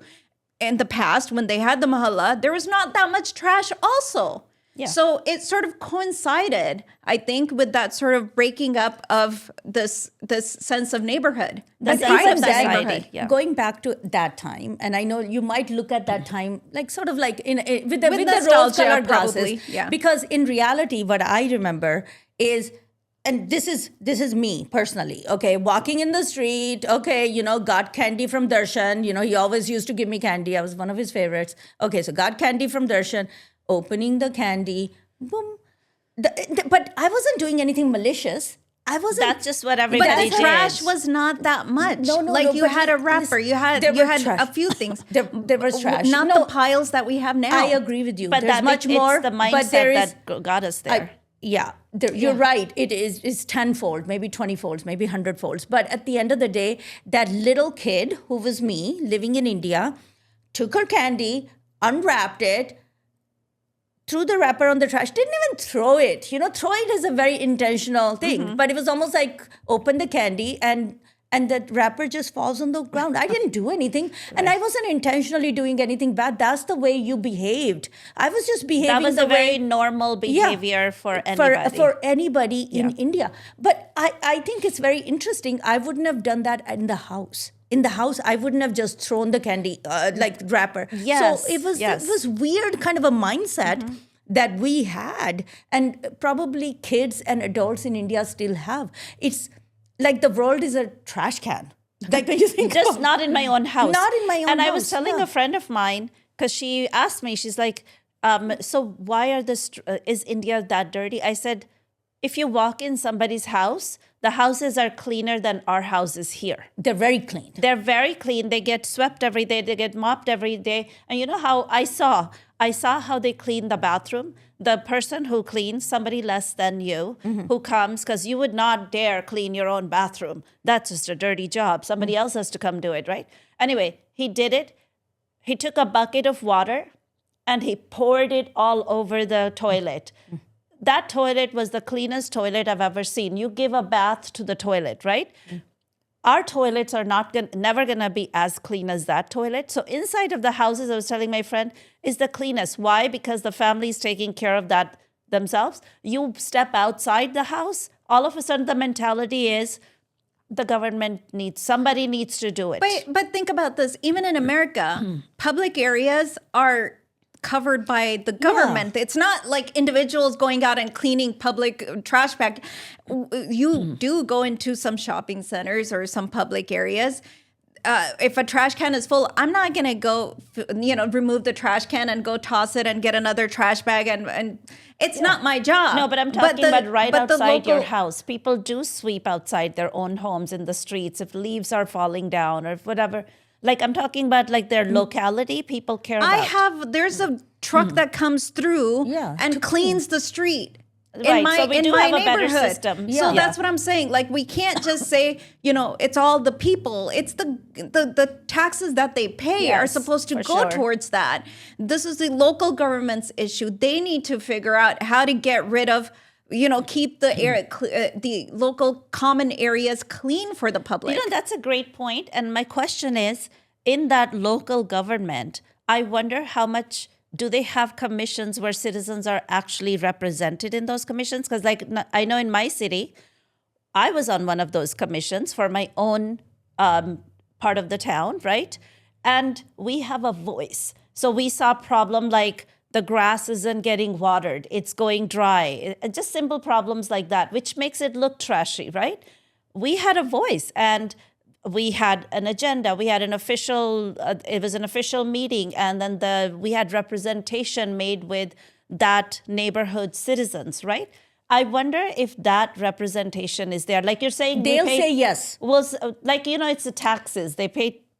In the past, when they had the mahalla, there was not that much trash also. Yeah. So it sort of coincided, I think, with that sort of breaking up of this sense of neighborhood. The And sense pride of that society. neighborhood. Yeah. Going back to that time, and I know you might look at that time like sort of like with the nostalgia, rose-colored glasses, probably, yeah. because in reality, what I remember is, and this is me personally, okay, walking in the street, okay, got candy from Darshan, he always used to give me candy. I was one of his favorites. Okay, so got candy from Darshan, opening the candy, boom. But I wasn't doing anything malicious. I wasn't. That's just what But everybody the did. trash was not that much. No, like you but had a listen, wrapper, you had there were a trash. few things. There was trash. Not No, the piles that we have now. I agree with you. But There's much more. it's the but mindset there is, that got us there. You're right. It is it's tenfold, maybe 20 folds, maybe 100 folds. But at the end of the day, that little kid who was me living in India took her candy, unwrapped it, threw the wrapper on the trash, didn't even throw it. Throw it is a very intentional thing. But it was almost like open the candy and that wrapper just falls on the ground. I didn't do anything. And I wasn't intentionally doing anything bad. That's the way you behaved. I was just behaving That was the a very way normal behavior for anybody. for anybody in India. But I think it's very interesting. I wouldn't have done that in the house. In the house, I wouldn't have just thrown the candy like wrapper. Yes, So it yes. was weird kind of a mindset that we had, and probably kids and adults in India still have. It's like the world is a trash can. Like when you think Just about- not in my own house. Not in my own And I house, was telling yeah. a friend of mine, because she asked me, she's like, so why are is India that dirty? I said, if you walk in somebody's house, the houses are cleaner than our houses here. They're very clean. They're very clean. They get swept every day. They get mopped every day. And you know how I saw I saw how they clean the bathroom. The person who cleans, somebody less than you, who comes, because you would not dare clean your own bathroom. That's just a dirty job. Somebody else has to come do it, right? Anyway, he did it. He took a bucket of water and he poured it all over the toilet. That toilet was the cleanest toilet I've ever seen. You give a bath to the toilet, right? Our toilets are never going to be as clean as that toilet. So inside of the houses, I was telling my friend, is the cleanest. Why? Because the family's taking care of that themselves. You step outside the house, all of a sudden the mentality is the government somebody needs to do it. But think about this. Even in America, public areas are covered by the government. It's not like individuals going out and cleaning public trash bag. You do go into some shopping centers or some public areas. If a trash can is full, I'm not going to go, remove the trash can and go toss it and get another trash bag. And it's not my job. No, but I'm talking about right outside your house. People do sweep outside their own homes in the streets if leaves are falling down or whatever. Like I'm talking about like their locality, people care about. There's a truck that comes through and cleans the street. Right, so we do have a better system. So that's what I'm saying. Like we can't just say, it's all the people. It's the taxes that they pay are supposed to go towards that. This is the local government's issue. They need to figure out how to get rid of, keep the the local common areas clean for the public. That's a great point. And my question is, in that local government, I wonder how much do they have commissions where citizens are actually represented in those commissions? Because I know in my city, I was on one of those commissions for my own part of the town, right? And we have a voice. So we saw a problem like the grass isn't getting watered, it's going dry, just simple problems like that, which makes it look trashy, right? We had a voice and we had an agenda. We had an official, it was an official meeting. And then we had representation made with that neighborhood citizens, right? I wonder if that representation is there. Like you're saying, they'll say yes. Well, it's the taxes.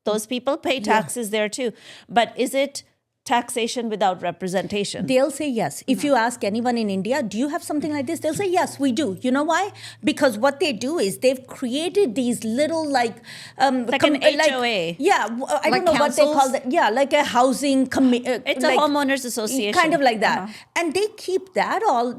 Those people pay taxes there too. But is it taxation without representation? They'll say yes. If you ask anyone in India, do you have something like this? They'll say, yes, we do. You know why? Because what they do is they've created these little like an HOA. I don't know what they call that. Yeah, like a housing committee. It's a homeowners association. Kind of like that. And they keep that all,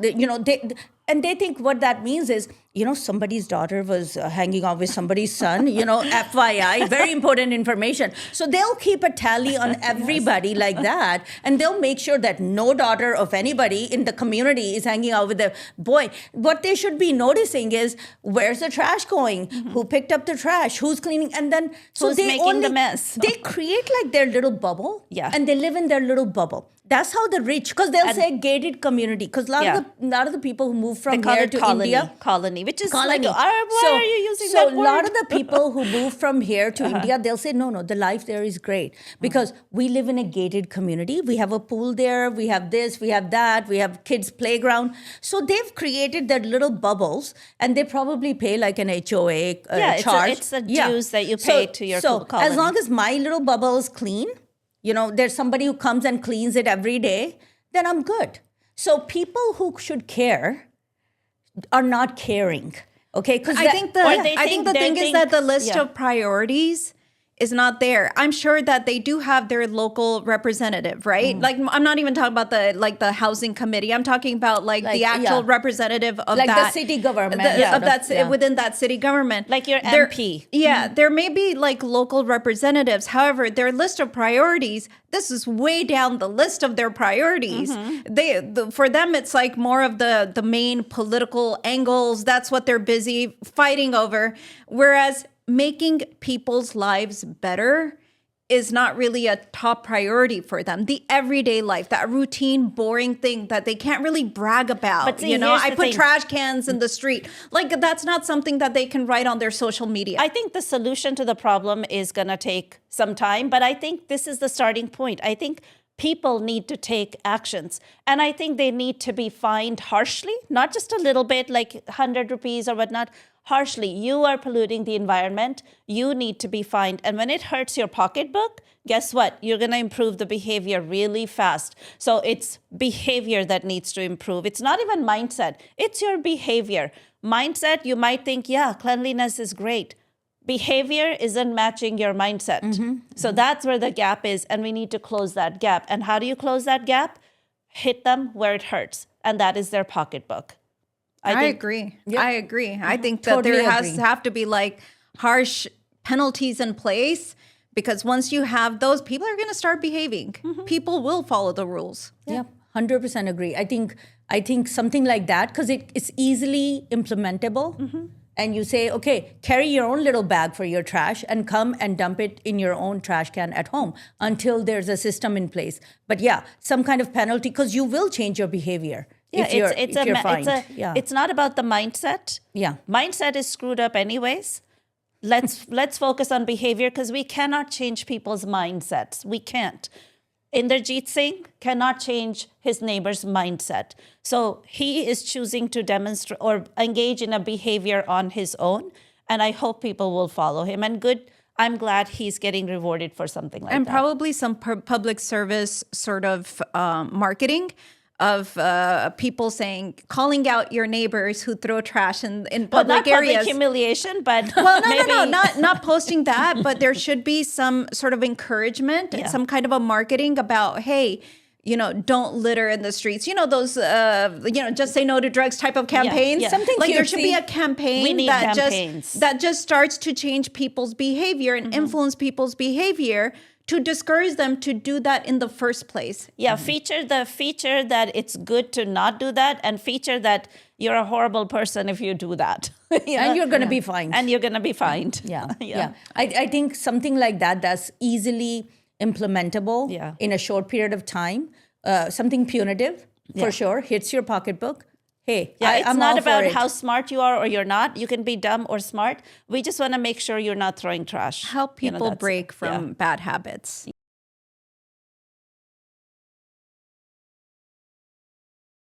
and they think what that means is, somebody's daughter was hanging out with somebody's son, FYI, very important information. So they'll keep a tally on everybody like that. And they'll make sure that no daughter of anybody in the community is hanging out with a boy. What they should be noticing is, where's the trash going? Who picked up the trash? Who's cleaning? And then, who's making the mess? They create like their little bubble. Yeah. And they live in their little bubble. That's how the rich, because they'll say gated community. Because a lot of the people who move from here to India. Colony, which is colony. Like, why are you using that word? So a lot of the people who move from here to India, they'll say, no, the life there is great. Because we live in a gated community. We have a pool there. We have this, we have that. We have kids' playground. So they've created their little bubbles. And they probably pay like an HOA charge. It's a dues that you pay to your colony. As long as my little bubble is clean, there's somebody who comes and cleans it every day, then I'm good. So people who should care are not caring. Okay? I think the thing is that the list of priorities is not there. I'm sure that they do have their local representative, right? Like I'm not even talking about the housing committee. I'm talking about the actual representative of the city government within that city government, like your MP. There may be local representatives. However, their list of priorities, this is way down the list of their priorities. For them, it's more of the main political angles. That's what they're busy fighting over. Whereas making people's lives better is not really a top priority for them. The everyday life, that routine, boring thing that they can't really brag about. But see, I put trash cans in the street. That's not something that they can write on their social media. I think the solution to the problem is going to take some time, but I think this is the starting point. I think people need to take actions. And I think they need to be fined harshly, not just a little bit, like 100 rupees or whatnot. Harshly, you are polluting the environment. You need to be fined. And when it hurts your pocketbook, guess what? You're going to improve the behavior really fast. So it's behavior that needs to improve. It's not even mindset. It's your behavior. Mindset, you might think, yeah, cleanliness is great. Behavior isn't matching your mindset. So that's where the gap is. And we need to close that gap. And how do you close that gap? Hit them where it hurts. And that is their pocketbook. I agree. Yeah. I agree. I think that Totally there agree. have to be like harsh penalties in place, because once you have those, people are going to start behaving. People will follow the rules. Yeah, 100% agree. I think something like that, because it's easily implementable. And you say, okay, carry your own little bag for your trash and come and dump it in your own trash can at home until there's a system in place. But yeah, some kind of penalty, because you will change your behavior. Yeah, if you're fined. It's not about the mindset. Yeah. Mindset is screwed up anyways. Let's focus on behavior, because we cannot change people's mindsets. We can't. Inderjeet Singh cannot change his neighbor's mindset. So he is choosing to demonstrate or engage in a behavior on his own. And I hope people will follow him. And I'm glad he's getting rewarded for something like And that. probably some public service sort of marketing of people calling out your neighbors who throw trash in Well, public not areas. public humiliation, but Well, no, maybe, not posting that, but there should be some sort of encouragement, some kind of a marketing about, hey, don't litter in the streets. Those, just say no to drugs type of campaigns. yeah. Something like there should be cutesy. a campaign We need that campaigns. just starts to change people's behavior and influence people's behavior to discourage them to do that in the first place. Yeah, feature that it's good to not do that, and feature that you're a horrible person if you do that. And you're going to be fined. And you're going to be fined. Yeah. I think something like that's easily implementable in a short period of time. Something punitive, for sure, hits your pocketbook. Hey, It's I'm not all for about it. how smart you are or you're not. You can be dumb or smart. We just want to make sure you're not throwing trash. Help people that's- break from bad habits.